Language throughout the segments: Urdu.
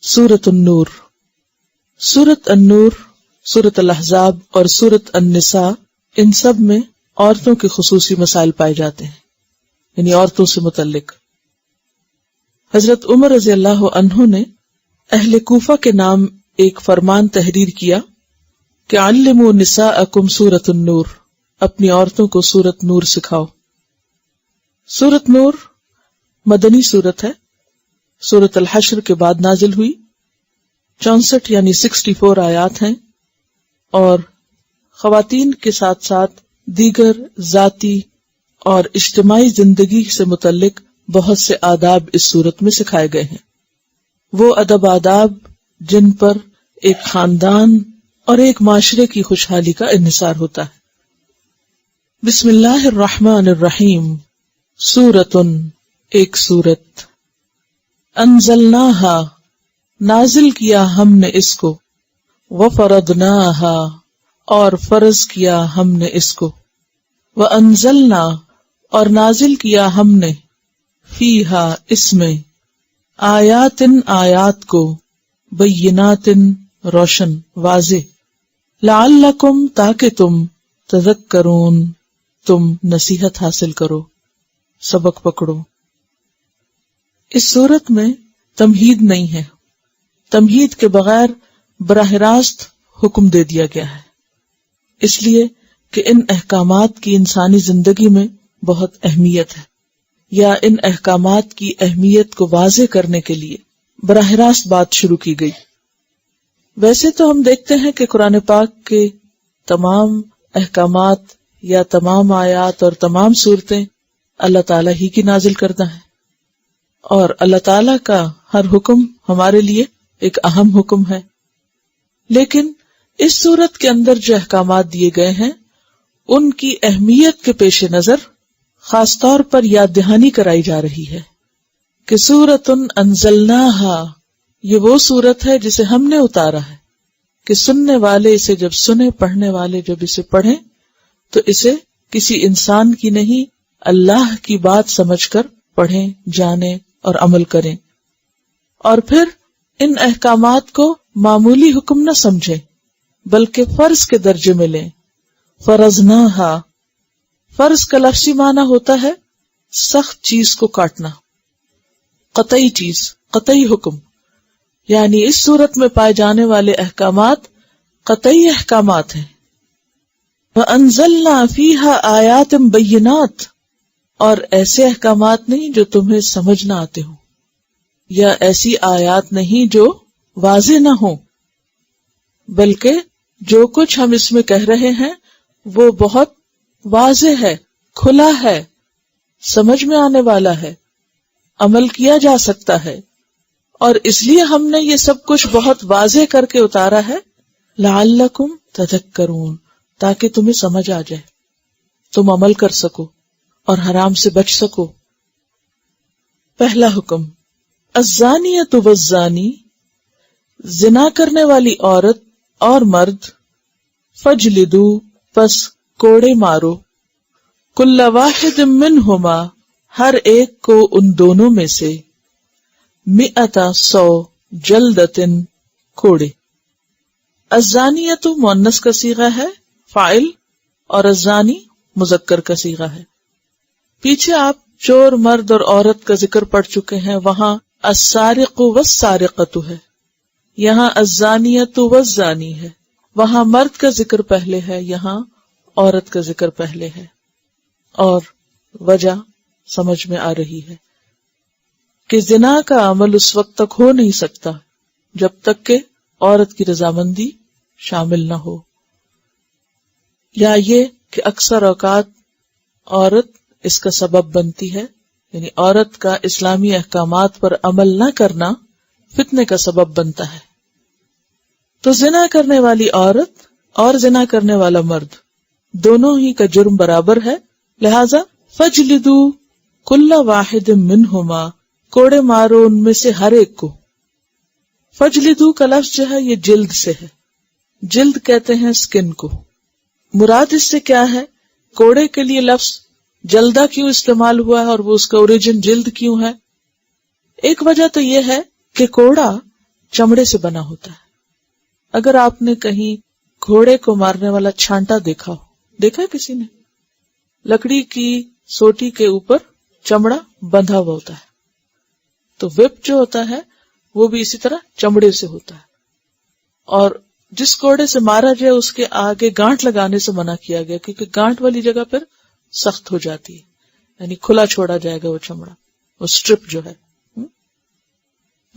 سورۃ النور. سورۃ النور، سورۃ الاحزاب اور سورۃ النساء، ان سب میں عورتوں کے خصوصی مسائل پائے جاتے ہیں، یعنی عورتوں سے متعلق. حضرت عمر رضی اللہ عنہ نے اہل کوفہ کے نام ایک فرمان تحریر کیا کہ علموا نساءکم سورۃ النور، اپنی عورتوں کو سورۃ نور سکھاؤ. سورۃ نور مدنی سورت ہے، سورۃ الحشر کے بعد نازل ہوئی. 64 یعنی 64 آیات ہیں، اور خواتین کے ساتھ ساتھ دیگر ذاتی اور اجتماعی زندگی سے متعلق بہت سے آداب اس سورت میں سکھائے گئے ہیں. وہ ادب آداب جن پر ایک خاندان اور ایک معاشرے کی خوشحالی کا انحصار ہوتا ہے. بسم اللہ الرحمن الرحیم. سورتن، ایک سورت. انزلناہا، نازل کیا ہم نے اس کو. وفرضناہا، اور فرض کیا ہم نے اس کو. وانزلنا، اور نازل کیا ہم نے. فیہا، اس میں. آیاتن، آیات کو. بیناتن، روشن واضح. لعلکم، تاکہ تم. تذکرون، تم نصیحت حاصل کرو، سبق پکڑو. اس صورت میں تمہید نہیں ہے. تمہید کے بغیر براہ راست حکم دے دیا گیا ہے، اس لیے کہ ان احکامات کی انسانی زندگی میں بہت اہمیت ہے، یا ان احکامات کی اہمیت کو واضح کرنے کے لیے براہ راست بات شروع کی گئی. ویسے تو ہم دیکھتے ہیں کہ قرآن پاک کے تمام احکامات یا تمام آیات اور تمام صورتیں اللہ تعالیٰ ہی کی نازل کردہ ہیں، اور اللہ تعالیٰ کا ہر حکم ہمارے لیے ایک اہم حکم ہے. لیکن اس صورت کے اندر جو احکامات دیے گئے ہیں ان کی اہمیت کے پیش نظر خاص طور پر یاد دہانی کرائی جا رہی ہے کہ سورۃن انزلناہا، یہ وہ سورت ہے جسے ہم نے اتارا ہے کہ سننے والے اسے جب سنیں، پڑھنے والے جب اسے پڑھیں تو اسے کسی انسان کی نہیں، اللہ کی بات سمجھ کر پڑھیں، جانیں اور عمل کریں. اور پھر ان احکامات کو معمولی حکم نہ سمجھیں بلکہ فرض کے درجے میں لیں. فرضناہا، فرض کا لفظی معنی ہوتا ہے سخت چیز کو کاٹنا، قطعی چیز، قطعی حکم. یعنی اس صورت میں پائے جانے والے احکامات قطعی احکامات ہیں. وَأَنزَلْنَا فِيهَا آيَاتٍ بَيِّنَاتٍ، اور ایسے احکامات نہیں جو تمہیں سمجھ نہ آتے ہوں، یا ایسی آیات نہیں جو واضح نہ ہوں، بلکہ جو کچھ ہم اس میں کہہ رہے ہیں وہ بہت واضح ہے، کھلا ہے، سمجھ میں آنے والا ہے، عمل کیا جا سکتا ہے. اور اس لیے ہم نے یہ سب کچھ بہت واضح کر کے اتارا ہے. لعلکم تذکرون، تاکہ تمہیں سمجھ آ جائے، تم عمل کر سکو اور حرام سے بچ سکو. پہلا حکم، الزانیۃ والزانی، زنا کرنے والی عورت اور مرد. فجلدو، پس کوڑے مارو. کل واحد منہما، ہر ایک کو ان دونوں میں سے. 100 جلدتن، کوڑے. الزانیۃ مؤنث کا صیغہ ہے، فاعل، اور الزانی مذکر کا صیغہ ہے. پیچھے آپ چور مرد اور عورت کا ذکر پڑھ چکے ہیں، وہاں السارق والسارقۃ ہے، یہاں الزانیۃ والزانی ہے. وہاں مرد کا ذکر پہلے ہے، یہاں عورت کا ذکر پہلے ہے. اور وجہ سمجھ میں آ رہی ہے کہ زنا کا عمل اس وقت تک ہو نہیں سکتا جب تک کہ عورت کی رضامندی شامل نہ ہو، یا یہ کہ اکثر اوقات عورت اس کا سبب بنتی ہے، یعنی عورت کا اسلامی احکامات پر عمل نہ کرنا فتنے کا سبب بنتا ہے. تو زنا کرنے والی عورت اور زنا کرنے والا مرد دونوں ہی کا جرم برابر ہے، لہذا فجلدو کل واحد منہما، کوڑے مارو ان میں سے ہر ایک کو. فجلدو کا لفظ جو ہے یہ جلد سے ہے، جلد کہتے ہیں سکن کو. مراد اس سے کیا ہے؟ کوڑے کے لیے لفظ جلدہ کیوں استعمال ہوا ہے اور وہ اس کا اوریجن جلد کیوں ہے؟ ایک وجہ تو یہ ہے کہ کوڑا چمڑے سے بنا ہوتا ہے. اگر آپ نے کہیں گھوڑے کو مارنے والا چھانٹا دیکھا ہو، دیکھا ہے کسی نے؟ لکڑی کی سوٹی کے اوپر چمڑا بندھا ہوا ہوتا ہے. تو وپ جو ہوتا ہے وہ بھی اسی طرح چمڑے سے ہوتا ہے. اور جس گھوڑے سے مارا جائے اس کے آگے گانٹ لگانے سے منع کیا گیا، کیونکہ گانٹ والی جگہ پھر سخت ہو جاتی ہے، یعنی کھلا چھوڑا جائے گا وہ چمڑا، وہ سٹرپ جو ہے.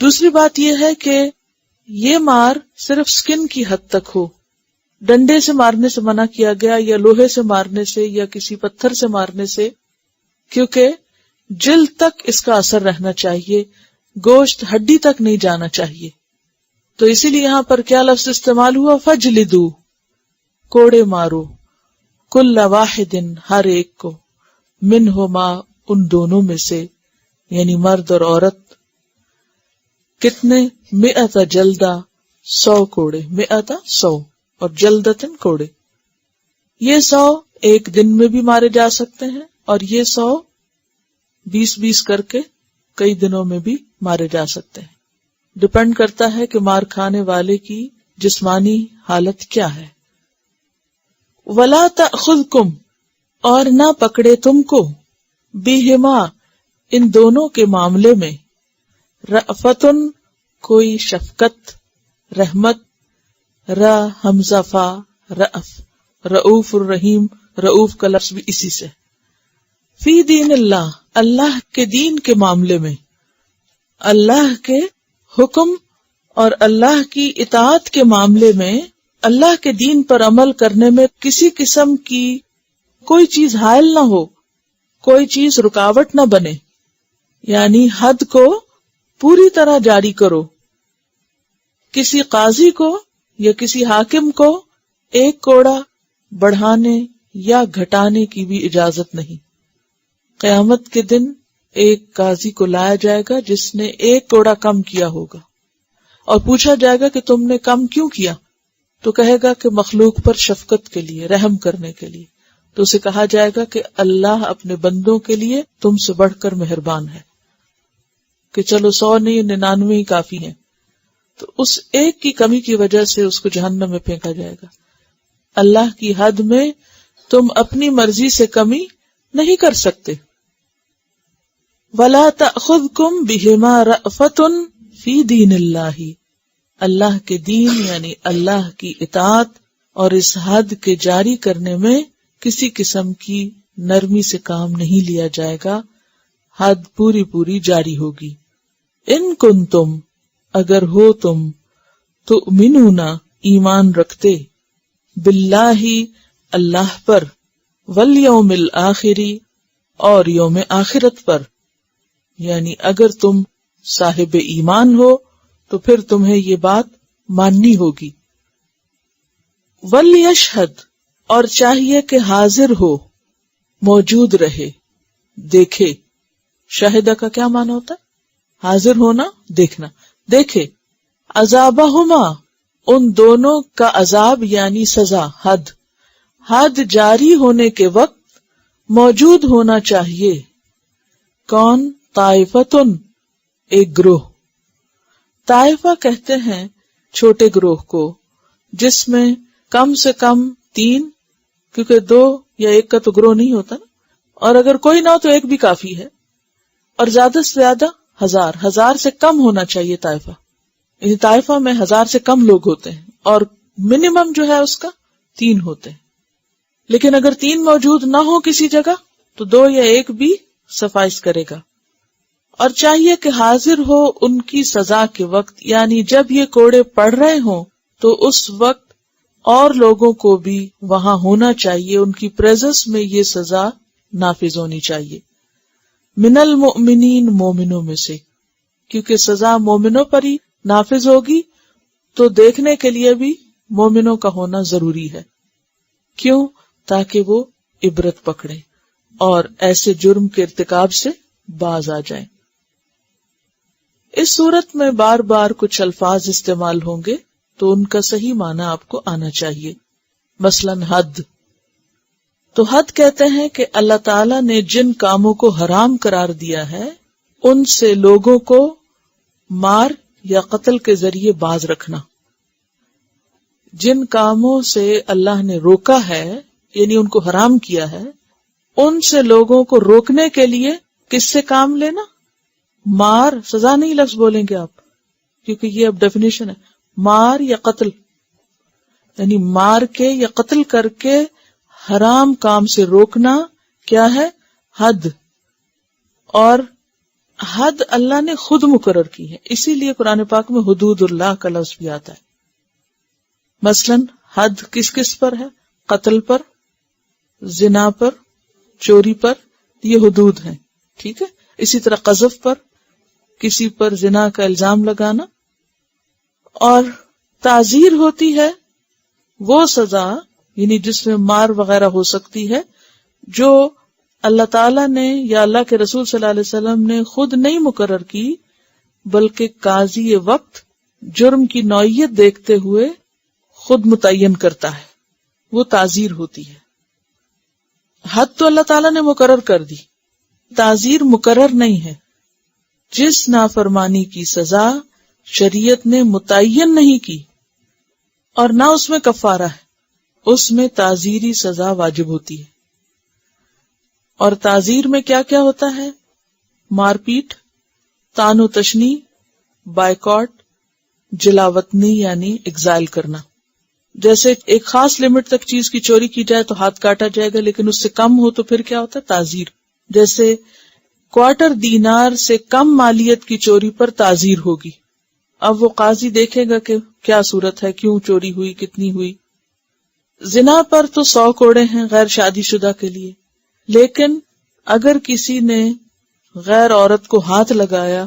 دوسری بات یہ ہے کہ یہ مار صرف سکن کی حد تک ہو. ڈنڈے سے مارنے سے منع کیا گیا، یا لوہے سے مارنے سے، یا کسی پتھر سے مارنے سے، کیونکہ جلد تک اس کا اثر رہنا چاہیے، گوشت ہڈی تک نہیں جانا چاہیے. تو اسی لیے یہاں پر کیا لفظ استعمال ہوا؟ فجلدو، کوڑے مارو، کل واحد، ہر ایک کو، منہما، ان دونوں میں سے، یعنی مرد اور عورت. کتنے؟ 100 جلدہ، 100 کوڑے. 100 100 اور جلدتن کوڑے. یہ 100 ایک دن میں بھی مارے جا سکتے ہیں، اور یہ 100 20 کر کے کئی دنوں میں بھی مارے جا سکتے ہیں. ڈپینڈ کرتا ہے کہ مار کھانے والے کی جسمانی حالت کیا ہے. وَلَا تَأْخُذْكُمْ، اور نہ پکڑے تم کو، بِهِمَا، ان دونوں کے معاملے میں، رأفتن، کوئی شفقت، رحمت، حمزہ فا، رأف، رؤوف الرحیم، رؤوف کا لفظ بھی اسی سے. فی دین اللہ، اللہ کے دین کے معاملے میں، اللہ کے حکم اور اللہ کی اطاعت کے معاملے میں، اللہ کے دین پر عمل کرنے میں کسی قسم کی کوئی چیز حائل نہ ہو، کوئی چیز رکاوٹ نہ بنے. یعنی حد کو پوری طرح جاری کرو. کسی قاضی کو یا کسی حاکم کو ایک کوڑا بڑھانے یا گھٹانے کی بھی اجازت نہیں. قیامت کے دن ایک قاضی کو لایا جائے گا جس نے ایک کوڑا کم کیا ہوگا، اور پوچھا جائے گا کہ تم نے کم کیوں کیا؟ تو کہے گا کہ مخلوق پر شفقت کے لیے، رحم کرنے کے لیے. تو اسے کہا جائے گا کہ اللہ اپنے بندوں کے لیے تم سے بڑھ کر مہربان ہے، کہ چلو 100 نہیں 99 ہی کافی ہیں. تو اس ایک کی کمی کی وجہ سے اس کو جہنم میں پھینکا جائے گا. اللہ کی حد میں تم اپنی مرضی سے کمی نہیں کر سکتے. وَلَا تَأْخُذْكُمْ بِهِمَا رَأْفَةٌ فِي دِينِ اللَّهِ، اللہ کے دین یعنی اللہ کی اطاعت اور اس حد کے جاری کرنے میں کسی قسم کی نرمی سے کام نہیں لیا جائے گا، حد پوری پوری جاری ہوگی. ان کنتم، اگر ہو تم، تؤمنون، ایمان رکھتے، باللہ، اللہ پر، والیوم الآخری، اور یوم آخرت پر. یعنی اگر تم صاحب ایمان ہو تو پھر تمہیں یہ بات ماننی ہوگی. ولیشہد، اور چاہیے کہ حاضر ہو، موجود رہے، دیکھے. شاہدہ کا کیا معنی ہوتا ہے؟ حاضر ہونا، دیکھنا. دیکھے عذابہما، ان دونوں کا عذاب یعنی سزا، حد جاری ہونے کے وقت موجود ہونا چاہیے. کون؟ طائفتن، ایک گروہ. طائفہ کہتے ہیں چھوٹے گروہ کو جس میں کم سے کم 3، کیونکہ 2 یا 1 کا تو گروہ نہیں ہوتا نا، اور اگر کوئی نہ ہو تو 1 بھی کافی ہے، اور زیادہ سے زیادہ 1000 سے کم ہونا چاہیے طائفہ. یعنی طائفہ میں 1000 سے کم لوگ ہوتے ہیں، اور منیمم جو ہے اس کا 3 ہوتے ہیں. لیکن اگر 3 موجود نہ ہو کسی جگہ تو 2 یا 1 بھی سفائس کرے گا. اور چاہیے کہ حاضر ہو ان کی سزا کے وقت، یعنی جب یہ کوڑے پڑ رہے ہوں تو اس وقت اور لوگوں کو بھی وہاں ہونا چاہیے، ان کی پریزنس میں یہ سزا نافذ ہونی چاہیے. من المؤمنین، مومنوں میں سے، کیونکہ سزا مومنوں پر ہی نافذ ہوگی تو دیکھنے کے لیے بھی مومنوں کا ہونا ضروری ہے. کیوں؟ تاکہ وہ عبرت پکڑیں اور ایسے جرم کے ارتکاب سے باز آ جائیں. اس صورت میں بار بار کچھ الفاظ استعمال ہوں گے تو ان کا صحیح معنی آپ کو آنا چاہیے. مثلاً حد. تو حد کہتے ہیں کہ اللہ تعالیٰ نے جن کاموں کو حرام قرار دیا ہے ان سے لوگوں کو مار یا قتل کے ذریعے باز رکھنا. جن کاموں سے اللہ نے روکا ہے یعنی ان کو حرام کیا ہے ان سے لوگوں کو روکنے کے لیے کس سے کام لینا؟ مار، سزا نہیں لفظ بولیں گے آپ کیونکہ یہ اب ڈیفینیشن ہے. مار یا قتل، یعنی مار کے یا قتل کر کے حرام کام سے روکنا کیا ہے؟ حد. اور حد اللہ نے خود مقرر کی ہے، اسی لیے قرآن پاک میں حدود اللہ کا لفظ بھی آتا ہے. مثلا حد کس کس پر ہے؟ قتل پر، زنا پر، چوری پر، یہ حدود ہیں. ٹھیک ہے. اسی طرح قذف پر، کسی پر زنا کا الزام لگانا. اور تعزیر ہوتی ہے وہ سزا یعنی جس میں مار وغیرہ ہو سکتی ہے جو اللہ تعالیٰ نے یا اللہ کے رسول صلی اللہ علیہ وسلم نے خود نہیں مقرر کی بلکہ قاضی وقت جرم کی نوعیت دیکھتے ہوئے خود متعین کرتا ہے، وہ تعزیر ہوتی ہے. حد تو اللہ تعالیٰ نے مقرر کر دی، تعزیر مقرر نہیں ہے. جس نافرمانی کی سزا شریعت نے متعین نہیں کی اور نہ اس میں کفارہ ہے اس میں تعزیری سزا واجب ہوتی ہے. اور تعزیر میں کیا کیا ہوتا ہے؟ مار پیٹ، طعن و تشنیع، بائیکاٹ، جلاوطنی یعنی ایگزائل کرنا. جیسے ایک خاص لمٹ تک چیز کی چوری کی جائے تو ہاتھ کاٹا جائے گا، لیکن اس سے کم ہو تو پھر کیا ہوتا ہے؟ تعزیر. جیسے 1/4 دینار سے کم مالیت کی چوری پر تعزیر ہوگی. اب وہ قاضی دیکھے گا کہ کیا صورت ہے، کیوں چوری ہوئی، کتنی ہوئی. زنا پر تو 100 کوڑے ہیں غیر شادی شدہ کے لیے، لیکن اگر کسی نے غیر عورت کو ہاتھ لگایا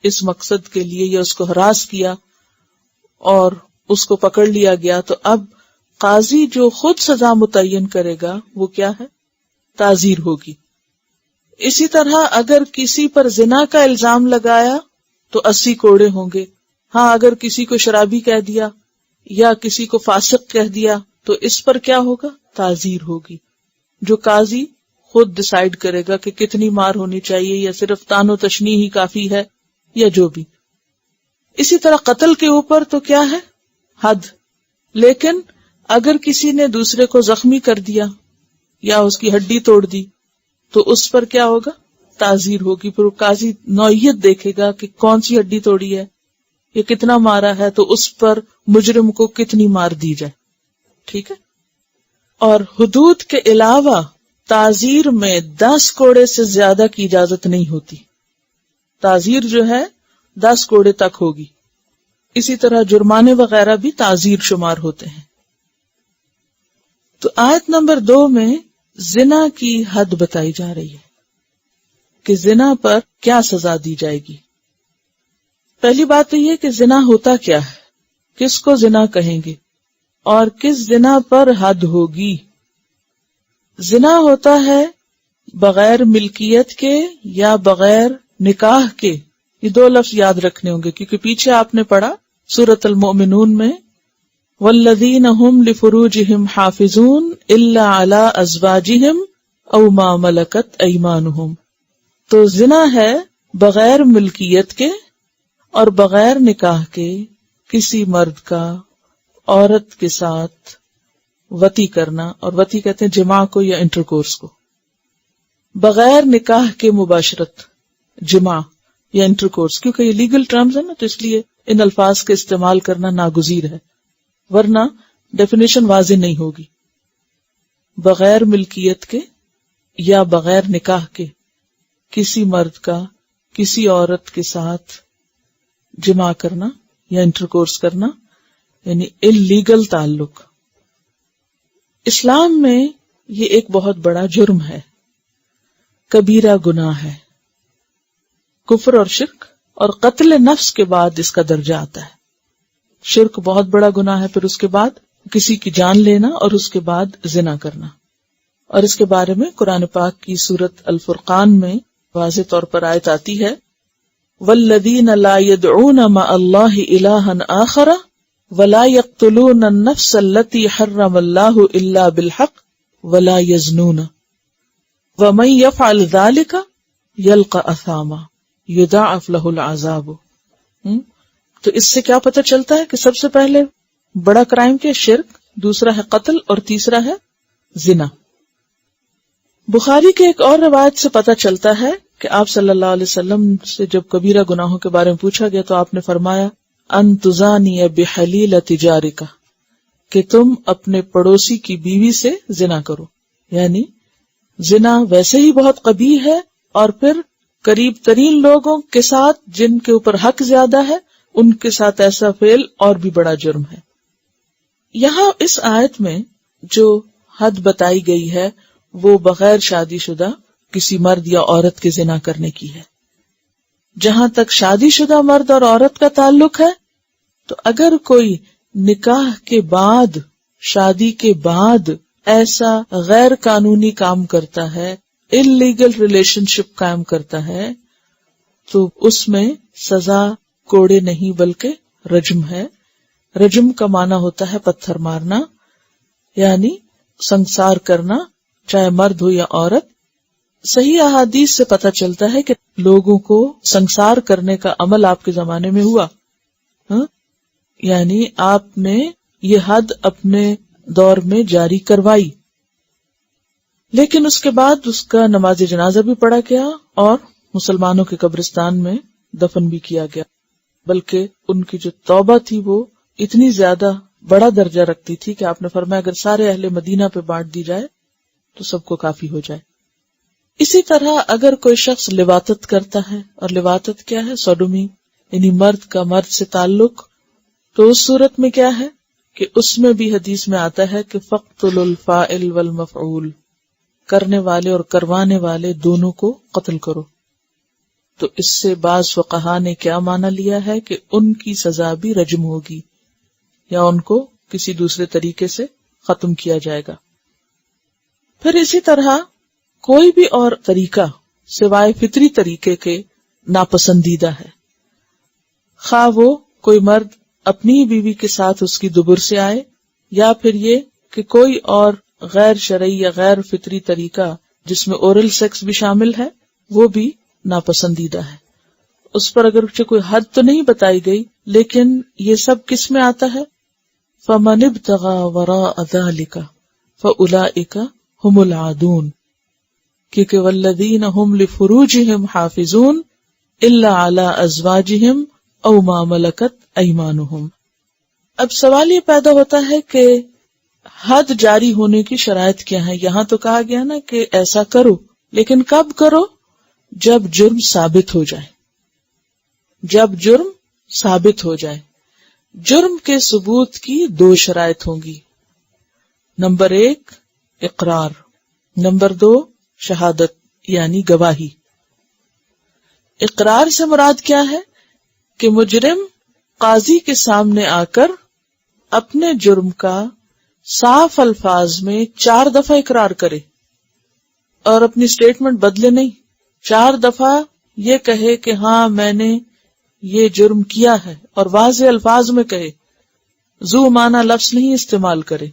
اس مقصد کے لیے یا اس کو ہراس کیا اور اس کو پکڑ لیا گیا تو اب قاضی جو خود سزا متعین کرے گا وہ کیا ہے؟ تعزیر ہوگی. اسی طرح اگر کسی پر زنا کا الزام لگایا تو 80 کوڑے ہوں گے. ہاں اگر کسی کو شرابی کہہ دیا یا کسی کو فاسق کہہ دیا تو اس پر کیا ہوگا؟ تعزیر ہوگی، جو قاضی خود ڈیسائیڈ کرے گا کہ کتنی مار ہونی چاہیے یا صرف طعن و تشنیع ہی کافی ہے یا جو بھی. اسی طرح قتل کے اوپر تو کیا ہے؟ حد. لیکن اگر کسی نے دوسرے کو زخمی کر دیا یا اس کی ہڈی توڑ دی تو اس پر کیا ہوگا؟ تعزیر ہوگی. پھر قاضی نوعیت دیکھے گا کہ کون سی ہڈی توڑی ہے یا کتنا مارا ہے تو اس پر مجرم کو کتنی مار دی جائے. ٹھیک ہے. اور حدود کے علاوہ تعزیر میں 10 کوڑے سے زیادہ کی اجازت نہیں ہوتی. تعزیر جو ہے 10 کوڑے تک ہوگی. اسی طرح جرمانے وغیرہ بھی تعزیر شمار ہوتے ہیں. تو آیت نمبر 2 میں زنا کی حد بتائی جا رہی ہے کہ زنا پر کیا سزا دی جائے گی. پہلی بات تو یہ کہ زنا ہوتا کیا ہے، کس کو زنا کہیں گے اور کس زنا پر حد ہوگی. زنا ہوتا ہے بغیر ملکیت کے یا بغیر نکاح کے. یہ 2 لفظ یاد رکھنے ہوں گے کیونکہ پیچھے آپ نے پڑھا سورۃ المؤمنون میں والذین هم لفروجہم حافظون الا علی ازواجہم او ما ملکت ایمانہم. تو زنا ہے بغیر ملکیت کے اور بغیر نکاح کے کسی مرد کا عورت کے ساتھ وطی کرنا، اور وطی کہتے ہیں جماع کو یا انٹرکورس کو. بغیر نکاح کے مباشرت، جماع یا انٹرکورس، کیونکہ یہ لیگل ٹرمز ہے نا تو اس لیے ان الفاظ کے استعمال کرنا ناگزیر ہے ورنہ ڈیفینیشن واضح نہیں ہوگی. بغیر ملکیت کے یا بغیر نکاح کے کسی مرد کا کسی عورت کے ساتھ جماع کرنا یا انٹرکورس کرنا یعنی اللیگل تعلق. اسلام میں یہ ایک بہت بڑا جرم ہے، کبیرہ گناہ ہے. کفر اور شرک اور قتل نفس کے بعد اس کا درجہ آتا ہے. شرک بہت بڑا گناہ ہے، پھر اس کے بعد کسی کی جان لینا اور اس کے بعد زنا کرنا. اور اس کے بارے میں قرآن پاک کی سورۃ الفرقان میں واضح طور پر آیت آتی ہے والذین لا يدعون مع اللہ الہا آخر ولا يقتلون النفس التي حرم اللہ الا بالحق ولا يزنون ومن يفعل ذلك يلقى اثاما يضاعف له العذاب. تو اس سے کیا پتہ چلتا ہے کہ سب سے پہلے بڑا کرائم کیا؟ شرک، دوسرا ہے قتل اور تیسرا ہے زنا۔ بخاری کے ایک اور روایت سے پتہ چلتا ہے کہ آپ صلی اللہ علیہ وسلم سے جب کبیرہ گناہوں کے بارے میں پوچھا گیا تو آپ نے فرمایا ان تزانی بحلیلۃ جارک، کہ تم اپنے پڑوسی کی بیوی سے زنا کرو۔ یعنی زنا ویسے ہی بہت قبیح ہے، اور پھر قریب ترین لوگوں کے ساتھ جن کے اوپر حق زیادہ ہے ان کے ساتھ ایسا فعل اور بھی بڑا جرم ہے۔ یہاں اس آیت میں جو حد بتائی گئی ہے وہ بغیر شادی شدہ کسی مرد یا عورت کے زنا کرنے کی ہے۔ جہاں تک شادی شدہ مرد اور عورت کا تعلق ہے تو اگر کوئی نکاح کے بعد، شادی کے بعد ایسا غیر قانونی کام کرتا ہے، انلیگل ریلیشن شپ قائم کرتا ہے، تو اس میں سزا کوڑے نہیں بلکہ رجم ہے۔ رجم کا معنی ہوتا ہے پتھر مارنا، یعنی سنسار کرنا، چاہے مرد ہو یا عورت۔ صحیح احادیث سے پتہ چلتا ہے کہ لوگوں کو سنسار کرنے کا عمل آپ کے زمانے میں ہوا، یعنی آپ نے یہ حد اپنے دور میں جاری کروائی، لیکن اس کے بعد اس کا نماز جنازہ بھی پڑھا گیا اور مسلمانوں کے قبرستان میں دفن بھی کیا گیا، بلکہ ان کی جو توبہ تھی وہ اتنی زیادہ بڑا درجہ رکھتی تھی کہ آپ نے فرمایا اگر سارے اہل مدینہ پہ بانٹ دی جائے تو سب کو کافی ہو جائے۔ اسی طرح اگر کوئی شخص لواطت کرتا ہے، اور لواطت کیا ہے؟ سوڈومی، یعنی مرد کا مرد سے تعلق، تو اس صورت میں کیا ہے کہ اس میں بھی حدیث میں آتا ہے کہ فقتل الفاعل والمفعول، کرنے والے اور کروانے والے دونوں کو قتل کرو۔ تو اس سے بعض فقہا نے کیا معنی لیا ہے کہ ان کی سزا بھی رجم ہوگی، یا ان کو کسی دوسرے طریقے سے ختم کیا جائے گا۔ پھر اسی طرح کوئی بھی اور طریقہ سوائے فطری طریقے کے ناپسندیدہ ہے، خواہ وہ کوئی مرد اپنی بیوی کے ساتھ اس کی دبر سے آئے، یا پھر یہ کہ کوئی اور غیر شرعی یا غیر فطری طریقہ جس میں اورل سیکس بھی شامل ہے وہ بھی ناپسندیدہ ہے۔ اس پر اگر کوئی حد تو نہیں بتائی گئی، لیکن یہ سب کس میں آتا ہے؟ فَمَنِ ابْتَغَى وَرَاءَ ذَلِكَ فَأُولَئِكَ هُمُ الْعَادُونَ، کیونکہ وَالَّذِينَ هُمْ لِفُرُوجِهِمْ حَافِظُونَ إِلَّا عَلَىٰ أَزْوَاجِهِمْ أَوْ مَا مَلَكَتْ أَيْمَانُهُمْ۔ اب سوال یہ پیدا ہوتا ہے کہ حد جاری ہونے کی شرائط کیا ہے؟ یہاں تو کہا گیا نا کہ ایسا کرو، لیکن کب کرو؟ جب جرم ثابت ہو جائے، جب جرم ثابت ہو جائے۔ جرم کے ثبوت کی دو شرائط ہوں گی، نمبر 1 اقرار، نمبر 2 شہادت یعنی گواہی۔ اقرار سے مراد کیا ہے کہ مجرم قاضی کے سامنے آ کر اپنے جرم کا صاف الفاظ میں 4 دفعہ اقرار کرے اور اپنی سٹیٹمنٹ بدلے نہیں، 4 دفعہ یہ کہے کہ ہاں میں نے یہ جرم کیا ہے، اور واضح الفاظ میں کہے، ذو معنی لفظ نہیں استعمال کرے۔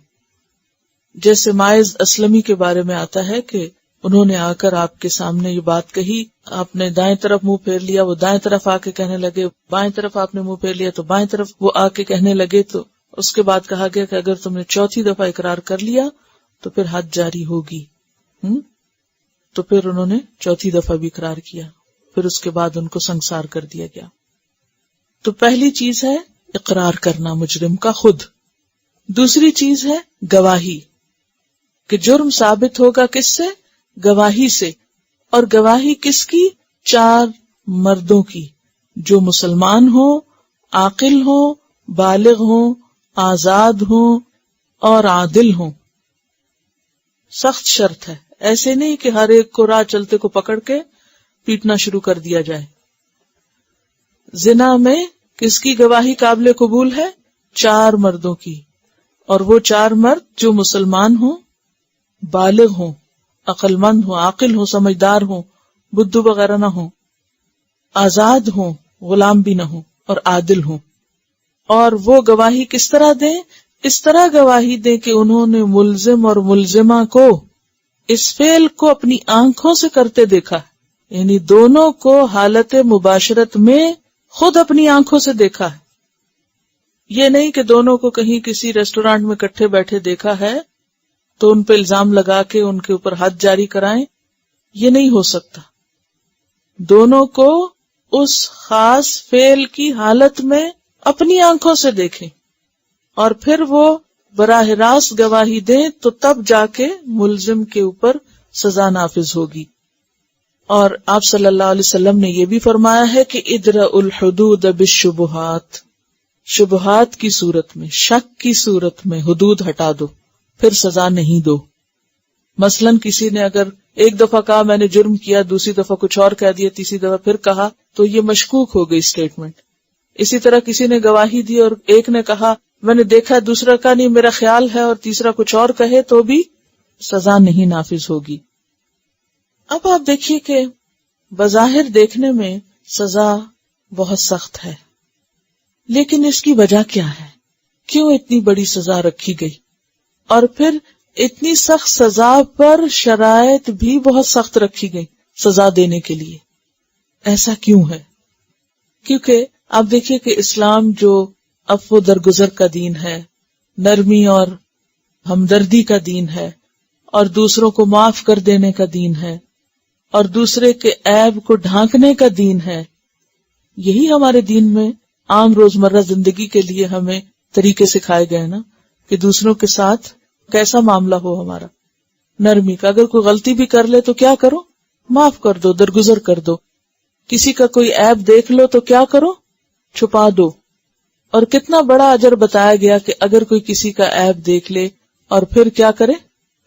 جیسے مائز اسلمی کے بارے میں آتا ہے کہ انہوں نے آ کر آپ کے سامنے یہ بات کہی، آپ نے دائیں طرف منہ پھیر لیا، وہ دائیں طرف آ کے کہنے لگے، بائیں طرف آپ نے منہ پھیر لیا تو بائیں طرف وہ آ کے کہنے لگے، تو اس کے بعد کہا گیا کہ اگر تم نے 4تھی دفعہ اقرار کر لیا تو پھر حد جاری ہوگی۔ تو پھر انہوں نے 4تھی دفعہ بھی اقرار کیا، پھر اس کے بعد ان کو سنسار کر دیا گیا۔ تو پہلی چیز ہے اقرار کرنا مجرم کا خود، دوسری چیز ہے گواہی، کہ جرم ثابت ہوگا کس سے؟ گواہی سے۔ اور گواہی کس کی؟ 4 مردوں کی، جو مسلمان ہوں، عاقل ہوں، بالغ ہوں، آزاد ہوں اور عادل ہوں۔ سخت شرط ہے، ایسے نہیں کہ ہر ایک کو راہ چلتے کو پکڑ کے پیٹنا شروع کر دیا جائے۔ زنا میں کس کی گواہی قابل قبول ہے؟ 4 مردوں کی، اور وہ 4 مرد جو مسلمان ہوں، بالغ ہوں، عقل مند ہوں، عاقل ہوں، سمجھدار ہوں، بدھو وغیرہ نہ ہوں، آزاد ہوں، غلام بھی نہ ہوں، اور عادل ہوں۔ اور وہ گواہی کس طرح دیں؟ اس طرح گواہی دیں کہ انہوں نے ملزم اور ملزمہ کو اس فعل کو اپنی آنکھوں سے کرتے دیکھا ہے، یعنی دونوں کو حالت مباشرت میں خود اپنی آنکھوں سے دیکھا ہے، یہ نہیں کہ دونوں کو کہیں کسی ریسٹورانٹ میں اکٹھے بیٹھے دیکھا ہے تو ان پہ الزام لگا کے ان کے اوپر حد جاری کرائیں، یہ نہیں ہو سکتا. دونوں کو اس خاص فعل کی حالت میں اپنی آنکھوں سے دیکھیں اور پھر وہ براہ راست گواہی دیں تو تب جا کے ملزم کے اوپر سزا نافذ ہوگی. اور آپ صلی اللہ علیہ وسلم نے یہ بھی فرمایا ہے کہ ادرأوا الحدود بالشبہات، شبہات کی صورت میں، شک کی صورت میں حدود ہٹا دو، پھر سزا نہیں دو. مثلاً کسی نے اگر ایک دفعہ کہا میں نے جرم کیا، دوسری دفعہ کچھ اور کہہ دیا، تیسری دفعہ پھر کہا، تو یہ مشکوک ہو گئی اسٹیٹمنٹ. اسی طرح کسی نے گواہی دی اور ایک نے کہا میں نے دیکھا، دوسرا کا نہیں میرا خیال ہے، اور تیسرا کچھ اور کہے، تو بھی سزا نہیں نافذ ہوگی. اب آپ دیکھیے کہ بظاہر دیکھنے میں سزا بہت سخت ہے، لیکن اس کی وجہ کیا ہے؟ کیوں اتنی بڑی سزا رکھی گئی؟ اور پھر اتنی سخت سزا پر شرائط بھی بہت سخت رکھی گئی سزا دینے کے لیے. ایسا کیوں ہے؟ کیونکہ آپ دیکھیے کہ اسلام جو عفو درگزر کا دین ہے، نرمی اور ہمدردی کا دین ہے، اور دوسروں کو معاف کر دینے کا دین ہے، اور دوسرے کے عیب کو ڈھانکنے کا دین ہے. یہی ہمارے دین میں عام روزمرہ زندگی کے لیے ہمیں طریقے سکھائے گئے نا، کہ دوسروں کے ساتھ کیسا معاملہ ہو ہمارا. نرمی کا، اگر کوئی غلطی بھی کر لے تو کیا کرو؟ معاف کر دو، درگزر کر دو. کسی کا کوئی عیب دیکھ لو تو کیا کرو؟ چھپا دو. اور کتنا بڑا اجر بتایا گیا کہ اگر کوئی کسی کا عیب دیکھ لے اور پھر کیا کرے؟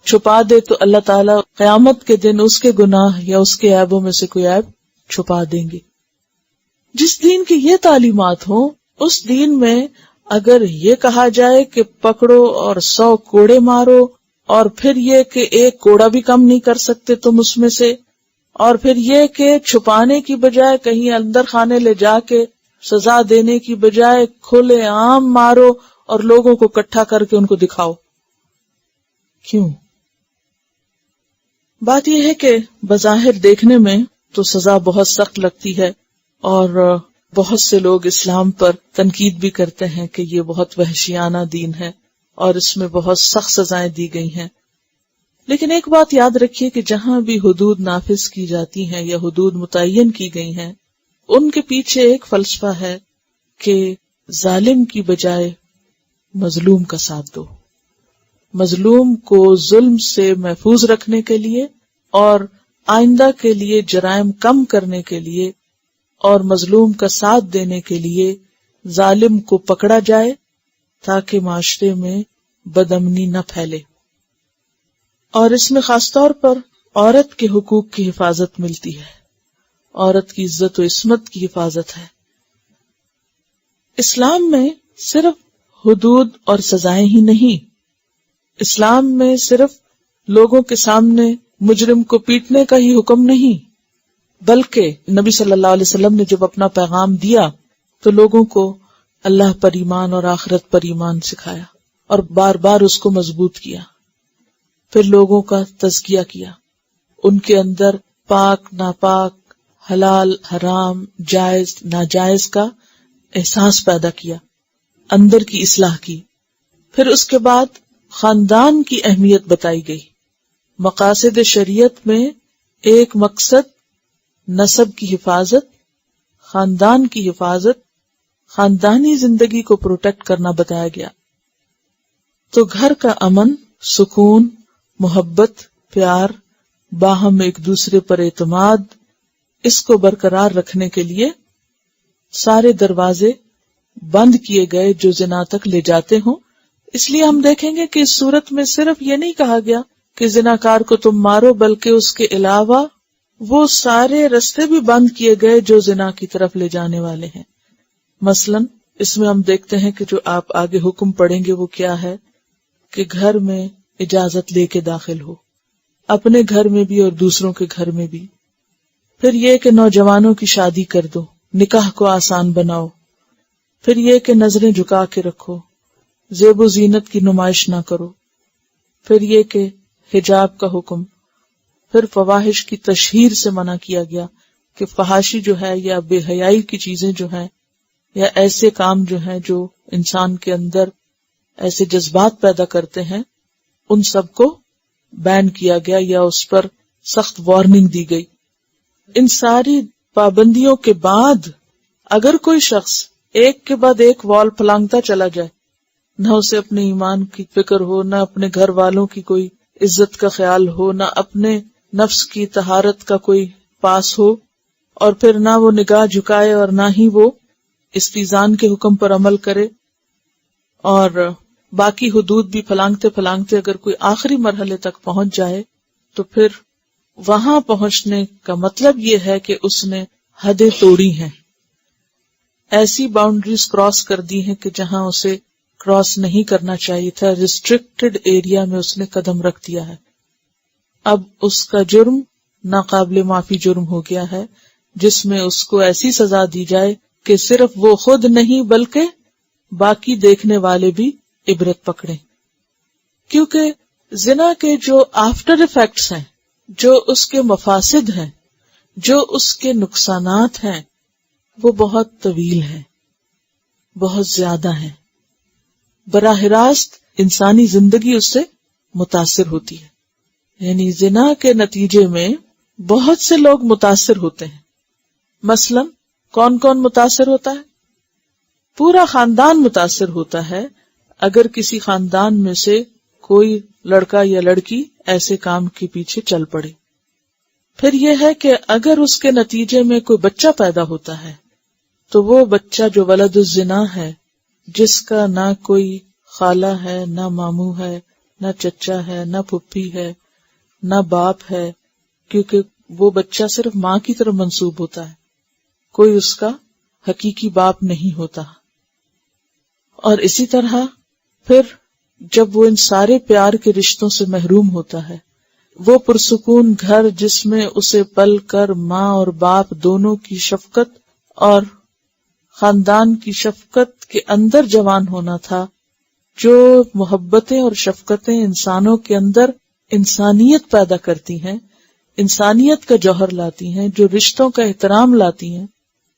چھپا دے، تو اللہ تعالیٰ قیامت کے دن اس کے گناہ یا اس کے عیبوں میں سے کوئی عیب چھپا دیں گے. جس دین کی یہ تعلیمات ہوں، اس دین میں اگر یہ کہا جائے کہ پکڑو اور 100 کوڑے مارو، اور پھر یہ کہ ایک کوڑا بھی کم نہیں کر سکتے تم اس میں سے، اور پھر یہ کہ چھپانے کی بجائے کہیں اندر خانے لے جا کے سزا دینے کی بجائے کھلے عام مارو اور لوگوں کو اکٹھا کر کے ان کو دکھاؤ، کیوں؟ بات یہ ہے کہ بظاہر دیکھنے میں تو سزا بہت سخت لگتی ہے، اور بہت سے لوگ اسلام پر تنقید بھی کرتے ہیں کہ یہ بہت وحشیانہ دین ہے اور اس میں بہت سخت سزائیں دی گئی ہیں. لیکن ایک بات یاد رکھیے کہ جہاں بھی حدود نافذ کی جاتی ہیں یا حدود متعین کی گئی ہیں، ان کے پیچھے ایک فلسفہ ہے کہ ظالم کی بجائے مظلوم کا ساتھ دو. مظلوم کو ظلم سے محفوظ رکھنے کے لیے اور آئندہ کے لیے جرائم کم کرنے کے لیے اور مظلوم کا ساتھ دینے کے لیے ظالم کو پکڑا جائے تاکہ معاشرے میں بدامنی نہ پھیلے. اور اس میں خاص طور پر عورت کے حقوق کی حفاظت ملتی ہے، عورت کی عزت و عصمت کی حفاظت ہے. اسلام میں صرف حدود اور سزائیں ہی نہیں، اسلام میں صرف لوگوں کے سامنے مجرم کو پیٹنے کا ہی حکم نہیں، بلکہ نبی صلی اللہ علیہ وسلم نے جب اپنا پیغام دیا تو لوگوں کو اللہ پر ایمان اور آخرت پر ایمان سکھایا اور بار بار اس کو مضبوط کیا. پھر لوگوں کا تزکیہ کیا، ان کے اندر پاک ناپاک، حلال حرام، جائز ناجائز کا احساس پیدا کیا، اندر کی اصلاح کی. پھر اس کے بعد خاندان کی اہمیت بتائی گئی. مقاصد شریعت میں ایک مقصد نسب کی حفاظت، خاندان کی حفاظت، خاندانی زندگی کو پروٹیکٹ کرنا بتایا گیا. تو گھر کا امن، سکون، محبت، پیار، باہم ایک دوسرے پر اعتماد، اس کو برقرار رکھنے کے لیے سارے دروازے بند کیے گئے جو زنا تک لے جاتے ہوں. اس لیے ہم دیکھیں گے کہ اس صورت میں صرف یہ نہیں کہا گیا کہ زناکار کو تم مارو، بلکہ اس کے علاوہ وہ سارے رستے بھی بند کیے گئے جو زنا کی طرف لے جانے والے ہیں. مثلاً اس میں ہم دیکھتے ہیں کہ جو آپ آگے حکم پڑھیں گے وہ کیا ہے کہ گھر میں اجازت لے کے داخل ہو، اپنے گھر میں بھی اور دوسروں کے گھر میں بھی. پھر یہ کہ نوجوانوں کی شادی کر دو، نکاح کو آسان بناؤ. پھر یہ کہ نظریں جھکا کے رکھو، زیب و زینت کی نمائش نہ کرو. پھر یہ کہ حجاب کا حکم. پھر فواحش کی تشہیر سے منع کیا گیا کہ فحاشی جو ہے یا بے حیائی کی چیزیں جو ہیں یا ایسے کام جو ہیں جو انسان کے اندر ایسے جذبات پیدا کرتے ہیں، ان سب کو بین کیا گیا یا اس پر سخت وارننگ دی گئی۔ ان ساری پابندیوں کے بعد اگر کوئی شخص ایک کے بعد ایک وال پھلانگتا چلا جائے، نہ اسے اپنے ایمان کی فکر ہو، نہ اپنے گھر والوں کی کوئی عزت کا خیال ہو، نہ اپنے نفس کی طہارت کا کوئی پاس ہو، اور پھر نہ وہ نگاہ جھکائے اور نہ ہی وہ استیزان کے حکم پر عمل کرے، اور باقی حدود بھی پھلانگتے پھلانگتے اگر کوئی آخری مرحلے تک پہنچ جائے، تو پھر وہاں پہنچنے کا مطلب یہ ہے کہ اس نے حدیں توڑی ہیں، ایسی باؤنڈریز کراس کر دی ہیں کہ جہاں اسے کراس نہیں کرنا چاہیے تھا، ریسٹرکٹڈ ایریا میں اس نے قدم رکھ دیا ہے۔ اب اس کا جرم ناقابل معافی جرم ہو گیا ہے، جس میں اس کو ایسی سزا دی جائے کہ صرف وہ خود نہیں بلکہ باقی دیکھنے والے بھی عبرت پکڑیں، کیونکہ زنا کے جو آفٹر ایفیکٹس ہیں، جو اس کے مفاسد ہیں، جو اس کے نقصانات ہیں، وہ بہت طویل ہیں، بہت زیادہ ہیں۔ براہ راست انسانی زندگی اس سے متاثر ہوتی ہے، یعنی زنا کے نتیجے میں بہت سے لوگ متاثر ہوتے ہیں۔ مثلا کون کون متاثر ہوتا ہے؟ پورا خاندان متاثر ہوتا ہے اگر کسی خاندان میں سے کوئی لڑکا یا لڑکی ایسے کام کے پیچھے چل پڑے۔ پھر یہ ہے کہ اگر اس کے نتیجے میں کوئی بچہ پیدا ہوتا ہے تو وہ بچہ جو ولد الزنا ہے، جس کا نہ کوئی خالہ ہے، نہ ماموں ہے، نہ چچا ہے، نہ پھپھی ہے، نہ باپ ہے، کیونکہ وہ بچہ صرف ماں کی طرف منسوب ہوتا ہے، کوئی اس کا حقیقی باپ نہیں ہوتا۔ اور اسی طرح پھر جب وہ ان سارے پیار کے رشتوں سے محروم ہوتا ہے، وہ پرسکون گھر جس میں اسے پل کر ماں اور باپ دونوں کی شفقت اور خاندان کی شفقت کے اندر جوان ہونا تھا، جو محبتیں اور شفقتیں انسانوں کے اندر انسانیت پیدا کرتی ہیں، انسانیت کا جوہر لاتی ہیں، جو رشتوں کا احترام لاتی ہیں،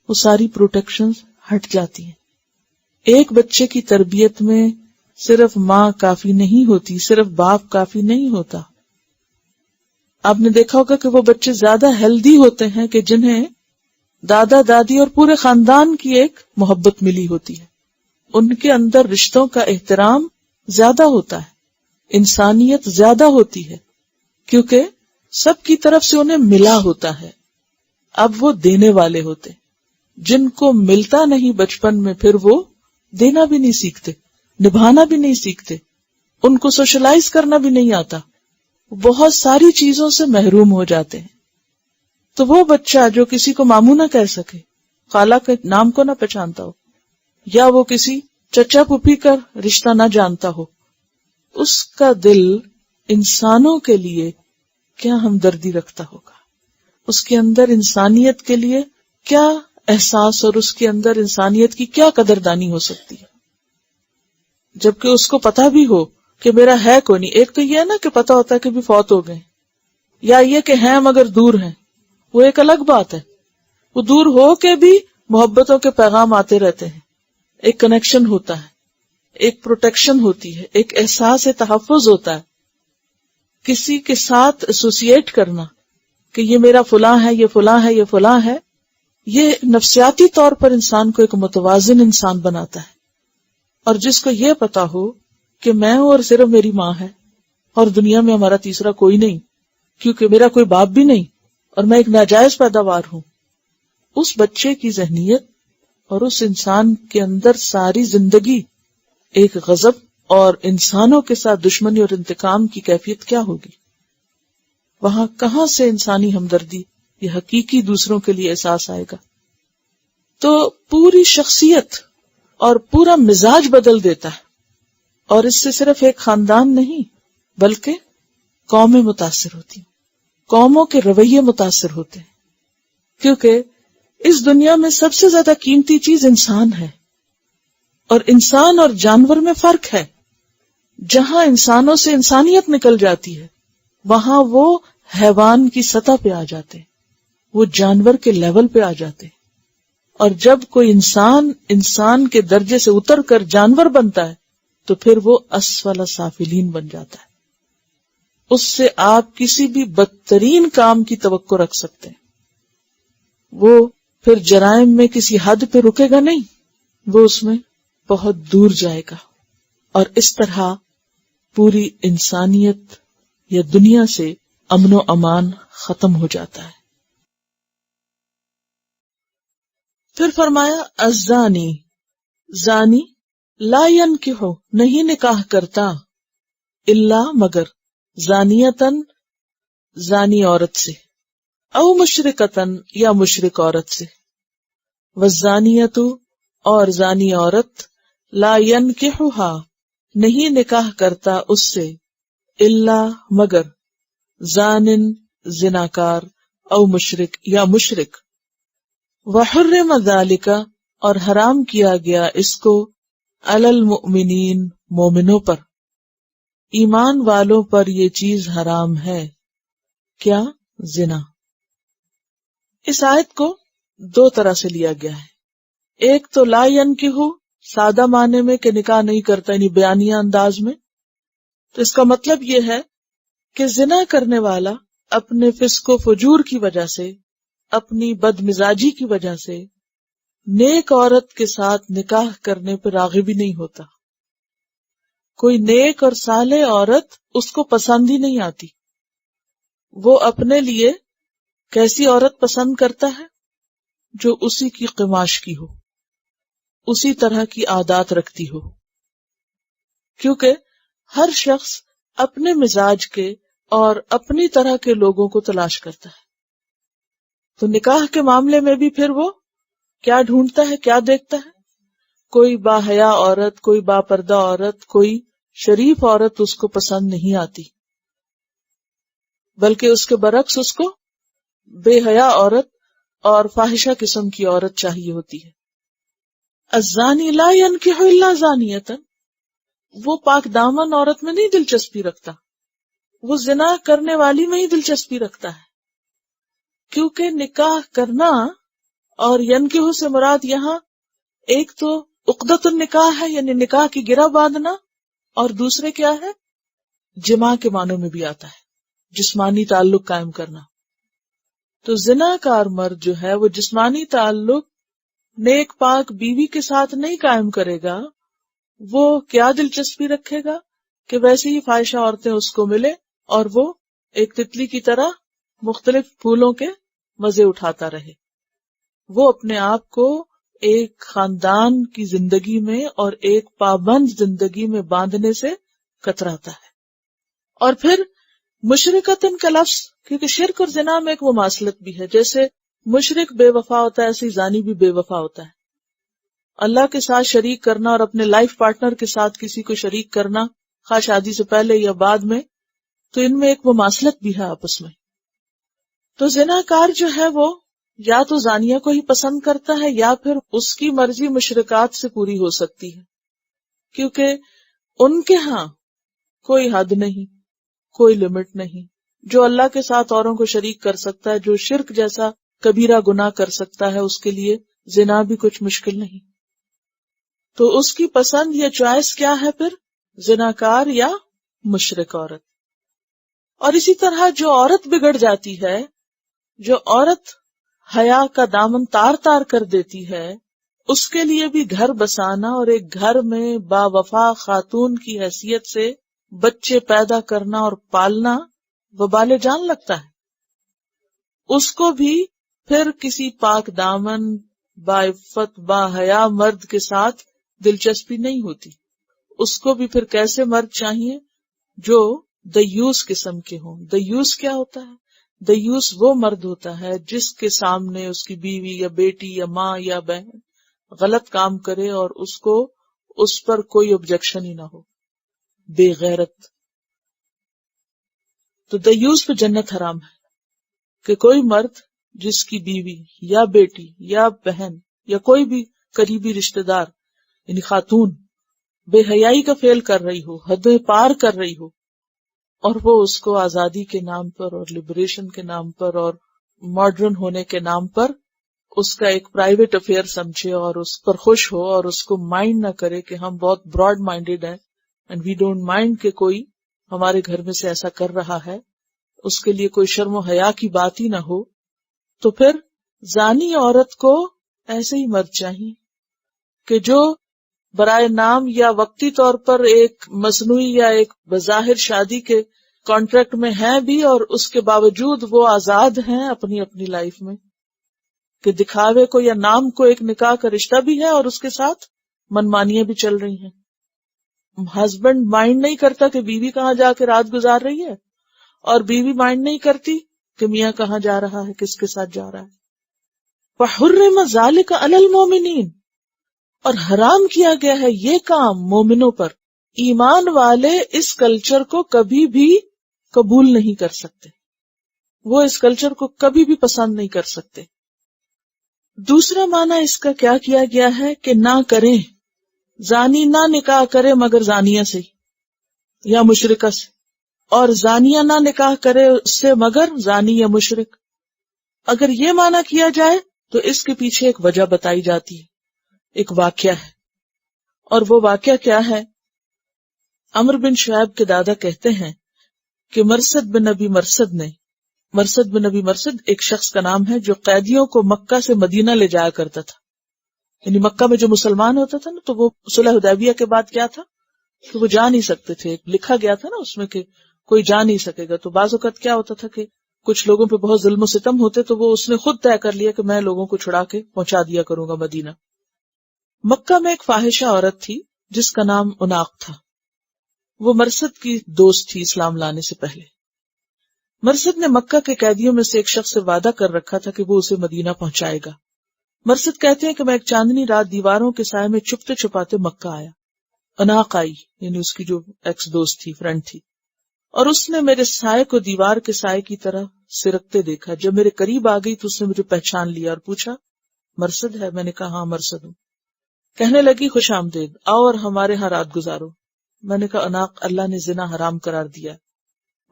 وہ ساری پروٹیکشنز ہٹ جاتی ہیں۔ ایک بچے کی تربیت میں صرف ماں کافی نہیں ہوتی، صرف باپ کافی نہیں ہوتا۔ آپ نے دیکھا ہوگا کہ وہ بچے زیادہ ہیلدی ہوتے ہیں کہ جنہیں دادا دادی اور پورے خاندان کی ایک محبت ملی ہوتی ہے، ان کے اندر رشتوں کا احترام زیادہ ہوتا ہے، انسانیت زیادہ ہوتی ہے، کیونکہ سب کی طرف سے انہیں ملا ہوتا ہے۔ اب وہ دینے والے ہوتے، جن کو ملتا نہیں بچپن میں، پھر وہ دینا بھی نہیں سیکھتے، نبھانا بھی نہیں سیکھتے، ان کو سوشلائز کرنا بھی نہیں آتا، بہت ساری چیزوں سے محروم ہو جاتے ہیں۔ تو وہ بچہ جو کسی کو ماموں نہ کہہ سکے، خالہ کے نام کو نہ پہچانتا ہو، یا وہ کسی چچا پھوپھی کا رشتہ نہ جانتا ہو، اس کا دل انسانوں کے لیے کیا ہمدردی رکھتا ہوگا، اس کے اندر انسانیت کے لیے کیا احساس اور اس کے اندر انسانیت کی کیا قدردانی ہو سکتی ہے، جبکہ اس کو پتا بھی ہو کہ میرا ہے کوئی نہیں۔ ایک تو یہ ہے نا کہ پتا ہوتا ہے کہ بھی فوت ہو گئے، یا یہ کہ ہیں مگر دور ہیں، وہ ایک الگ بات ہے۔ وہ دور ہو کے بھی محبتوں کے پیغام آتے رہتے ہیں، ایک کنیکشن ہوتا ہے، ایک پروٹیکشن ہوتی ہے، ایک احساس تحفظ ہوتا ہے، کسی کے ساتھ ایسوسیٹ کرنا کہ یہ میرا فلاں ہے، یہ فلاں ہے، یہ فلاں ہے، یہ نفسیاتی طور پر انسان کو ایک متوازن انسان بناتا ہے۔ اور جس کو یہ پتا ہو کہ میں ہوں اور صرف میری ماں ہے، اور دنیا میں ہمارا تیسرا کوئی نہیں، کیونکہ میرا کوئی باپ بھی نہیں، اور میں ایک ناجائز پیداوار ہوں، اس بچے کی ذہنیت اور اس انسان کے اندر ساری زندگی ایک غضب اور انسانوں کے ساتھ دشمنی اور انتقام کی کیفیت کیا ہوگی؟ وہاں کہاں سے انسانی ہمدردی، یہ حقیقی دوسروں کے لیے احساس آئے گا؟ تو پوری شخصیت اور پورا مزاج بدل دیتا ہے، اور اس سے صرف ایک خاندان نہیں بلکہ قومیں متاثر ہوتی ہیں، قوموں کے رویے متاثر ہوتے ہیں، کیونکہ اس دنیا میں سب سے زیادہ قیمتی چیز انسان ہے، اور انسان اور جانور میں فرق ہے۔ جہاں انسانوں سے انسانیت نکل جاتی ہے وہاں وہ حیوان کی سطح پہ آ جاتے ہیں، وہ جانور کے لیول پہ آ جاتے ہیں، اور جب کوئی انسان کے درجے سے اتر کر جانور بنتا ہے تو پھر وہ اسفل سافلین بن جاتا ہے. اس سے آپ کسی بھی بدترین کام کی توقع رکھ سکتے ہیں. وہ پھر جرائم میں کسی حد پہ رکے گا نہیں، وہ اس میں بہت دور جائے گا، اور اس طرح پوری انسانیت یا دنیا سے امن و امان ختم ہو جاتا ہے. پھر فرمایا الزانی، زانی لا ینکح نہیں نکاح کرتا، الا مگر زانیتن زانی عورت سے، او مشرکتن یا مشرک عورت سے، والزانیت اور زانی عورت لا ینکحھا نہیں نکاح کرتا اس سے، الا مگر زانن زناکار او مشرک یا مشرک، وحرم ذالک اور حرام کیا گیا اس کو علی المؤمنین مومنوں پر، ایمان والوں پر یہ چیز حرام ہے. کیا؟ زنا. اس آیت کو دو طرح سے لیا گیا ہے. ایک تو لا ینکحو سادہ معنی میں کہ نکاح نہیں کرتا، یعنی بیانیہ انداز میں. تو اس کا مطلب یہ ہے کہ زنا کرنے والا اپنے فسق و فجور کی وجہ سے، اپنی بد مزاجی کی وجہ سے نیک عورت کے ساتھ نکاح کرنے پر راغب ہی نہیں ہوتا. کوئی نیک اور صالح عورت اس کو پسند ہی نہیں آتی. وہ اپنے لیے کیسی عورت پسند کرتا ہے؟ جو اسی کی قماش کی ہو، اسی طرح کی عادات رکھتی ہو. کیونکہ ہر شخص اپنے مزاج کے اور اپنی طرح کے لوگوں کو تلاش کرتا ہے. تو نکاح کے معاملے میں بھی پھر وہ کیا ڈھونڈتا ہے، کیا دیکھتا ہے؟ کوئی باحیا عورت، کوئی با پردہ عورت، کوئی شریف عورت اس کو پسند نہیں آتی، بلکہ اس کے برعکس اس کو بے حیا عورت اور فاحشہ قسم کی عورت چاہیے ہوتی ہے. الزانی لا ینکح الا زانیۃ، وہ پاک دامن عورت میں نہیں دلچسپی رکھتا، وہ زنا کرنے والی میں ہی دلچسپی رکھتا ہے. کیونکہ نکاح کرنا اور ینکحو سے مراد یہاں ایک تو عقدۃ النکاح ہے، یعنی نکاح کی گرہ باندھنا، اور دوسرے کیا ہے؟ جماع کے معنوں میں بھی آتا ہے، جسمانی تعلق قائم کرنا. تو زنا کار مرد جو ہے وہ جسمانی تعلق نیک پاک بیوی کے ساتھ نہیں قائم کرے گا. وہ کیا دلچسپی رکھے گا کہ ویسے ہی فاحشہ عورتیں اس کو ملے اور وہ ایک تتلی کی طرح مختلف پھولوں کے مزے اٹھاتا رہے. وہ اپنے آپ کو ایک خاندان کی زندگی میں اور ایک پابند زندگی میں باندھنے سے کتراتا ہے. اور پھر مشرکتن کا لفظ، کیونکہ شرک اور زنا میں ایک مماثلت بھی ہے. جیسے مشرک بے وفا ہوتا ہے، ایسے زانی بھی بے وفا ہوتا ہے. اللہ کے ساتھ شریک کرنا اور اپنے لائف پارٹنر کے ساتھ کسی کو شریک کرنا، خواہ شادی سے پہلے یا بعد میں، تو ان میں ایک مماثلت بھی ہے آپس میں. تو زناکار جو ہے وہ یا تو زانیہ کو ہی پسند کرتا ہے یا پھر اس کی مرضی مشرکات سے پوری ہو سکتی ہے، کیونکہ ان کے ہاں کوئی حد نہیں، کوئی لمٹ نہیں. جو اللہ کے ساتھ اوروں کو شریک کر سکتا ہے، جو شرک جیسا کبیرہ گناہ کر سکتا ہے، اس کے لیے زنا بھی کچھ مشکل نہیں. تو اس کی پسند یا چوائس کیا ہے پھر؟ زناکار یا مشرک عورت. اور اسی طرح جو عورت بگڑ جاتی ہے، جو عورت حیا کا دامن تار تار کر دیتی ہے، اس کے لیے بھی گھر بسانا اور ایک گھر میں با وفا خاتون کی حیثیت سے بچے پیدا کرنا اور پالنا وبال جان لگتا ہے. اس کو بھی پھر کسی پاک دامن با عفت با حیا مرد کے ساتھ دلچسپی نہیں ہوتی. اس کو بھی پھر کیسے مرد چاہیے؟ جو دیوس قسم کے ہوں. دیوس کیا ہوتا ہے؟ دیوس وہ مرد ہوتا ہے جس کے سامنے اس کی بیوی یا بیٹی یا ماں یا بہن غلط کام کرے اور اس کو اس پر کوئی آبجیکشن ہی نہ ہو. بے غیرت. تو دیوس پہ جنت حرام ہے کہ کوئی مرد جس کی بیوی یا بیٹی یا بہن یا کوئی بھی قریبی رشتہ دار یعنی خاتون بے حیائی کا فعل کر رہی ہو، حد پار کر رہی ہو، اور وہ اس کو آزادی کے نام پر اور لبریشن کے نام پر اور ماڈرن ہونے کے نام پر اس کا ایک پرائیویٹ افیئر سمجھے اور اس پر خوش ہو اور اس کو مائنڈ نہ کرے کہ ہم بہت براڈ مائنڈیڈ ہیں اینڈ وی ڈونٹ مائنڈ کہ کوئی ہمارے گھر میں سے ایسا کر رہا ہے، اس کے لیے کوئی شرم و حیا کی بات ہی نہ ہو، تو پھر زانی عورت کو ایسے ہی مر چاہیے کہ جو برائے نام یا وقتی طور پر ایک مصنوعی یا ایک بظاہر شادی کے کانٹریکٹ میں ہیں بھی اور اس کے باوجود وہ آزاد ہیں اپنی اپنی لائف میں، کہ دکھاوے کو یا نام کو ایک نکاح کا رشتہ بھی ہے اور اس کے ساتھ منمانیاں بھی چل رہی ہیں. ہسبینڈ مائنڈ نہیں کرتا کہ بیوی کہاں جا کے رات گزار رہی ہے، اور بیوی مائنڈ نہیں کرتی کہ میاں کہاں جا رہا ہے، کس کے ساتھ جا رہا ہے. وَحُرِّمَ ذَلِكَ عَلَى الْمُؤْمِنِينَ، اور حرام کیا گیا ہے یہ کام مومنوں پر. ایمان والے اس کلچر کو کبھی بھی قبول نہیں کر سکتے، وہ اس کلچر کو کبھی بھی پسند نہیں کر سکتے. دوسرا معنی اس کا کیا کیا گیا ہے کہ نہ کریں، زانی نہ نکاح کرے مگر زانیہ سے یا مشرکہ سے، اور زانیہ نہ نکاح کرے اس سے مگر زانی یا مشرک. اگر یہ معنی کیا جائے تو اس کے پیچھے ایک وجہ بتائی جاتی ہے، ایک واقعہ ہے. اور وہ واقعہ کیا ہے؟ عمرو بن شعیب کے دادا کہتے ہیں کہ مرثد بن ابی مرثد ایک شخص کا نام ہے جو قیدیوں کو مکہ سے مدینہ لے جایا کرتا تھا. یعنی مکہ میں جو مسلمان ہوتا تھا نا، تو وہ صلح حدیبیہ کے بعد کیا تھا کہ وہ جا نہیں سکتے تھے، لکھا گیا تھا نا اس میں کہ کوئی جا نہیں سکے گا. تو بعض اوقات کیا ہوتا تھا کہ کچھ لوگوں پہ بہت ظلم و ستم ہوتے تو وہ اس نے خود طے کر لیا کہ میں لوگوں کو چھڑا کے پہنچا دیا کروں گا مدینہ. مکہ میں ایک فاحشہ عورت تھی جس کا نام عناق تھا. وہ مرثد کی دوست تھی اسلام لانے سے پہلے. مرثد نے مکہ کے قیدیوں میں سے ایک شخص سے وعدہ کر رکھا تھا کہ وہ اسے مدینہ پہنچائے گا. مرثد کہتے ہیں کہ میں ایک چاندنی رات دیواروں کے سائے میں چھپتے چھپاتے مکہ آیا. عناق آئی، یعنی اس کی جو ایکس دوست تھی، فرینڈ تھی، اور اس نے میرے سائے کو دیوار کے سائے کی طرح سرکتے دیکھا. جب میرے قریب آ گئی تو اس نے مجھے پہچان لیا اور پوچھا مرثد ہے؟ میں نے کہا ہاں مرثد ہوں. کہنے لگی خوش آمدید، آؤ اور ہمارے ہاں رات گزارو. میں نے کہا عناق، اللہ نے زنا حرام قرار دیا.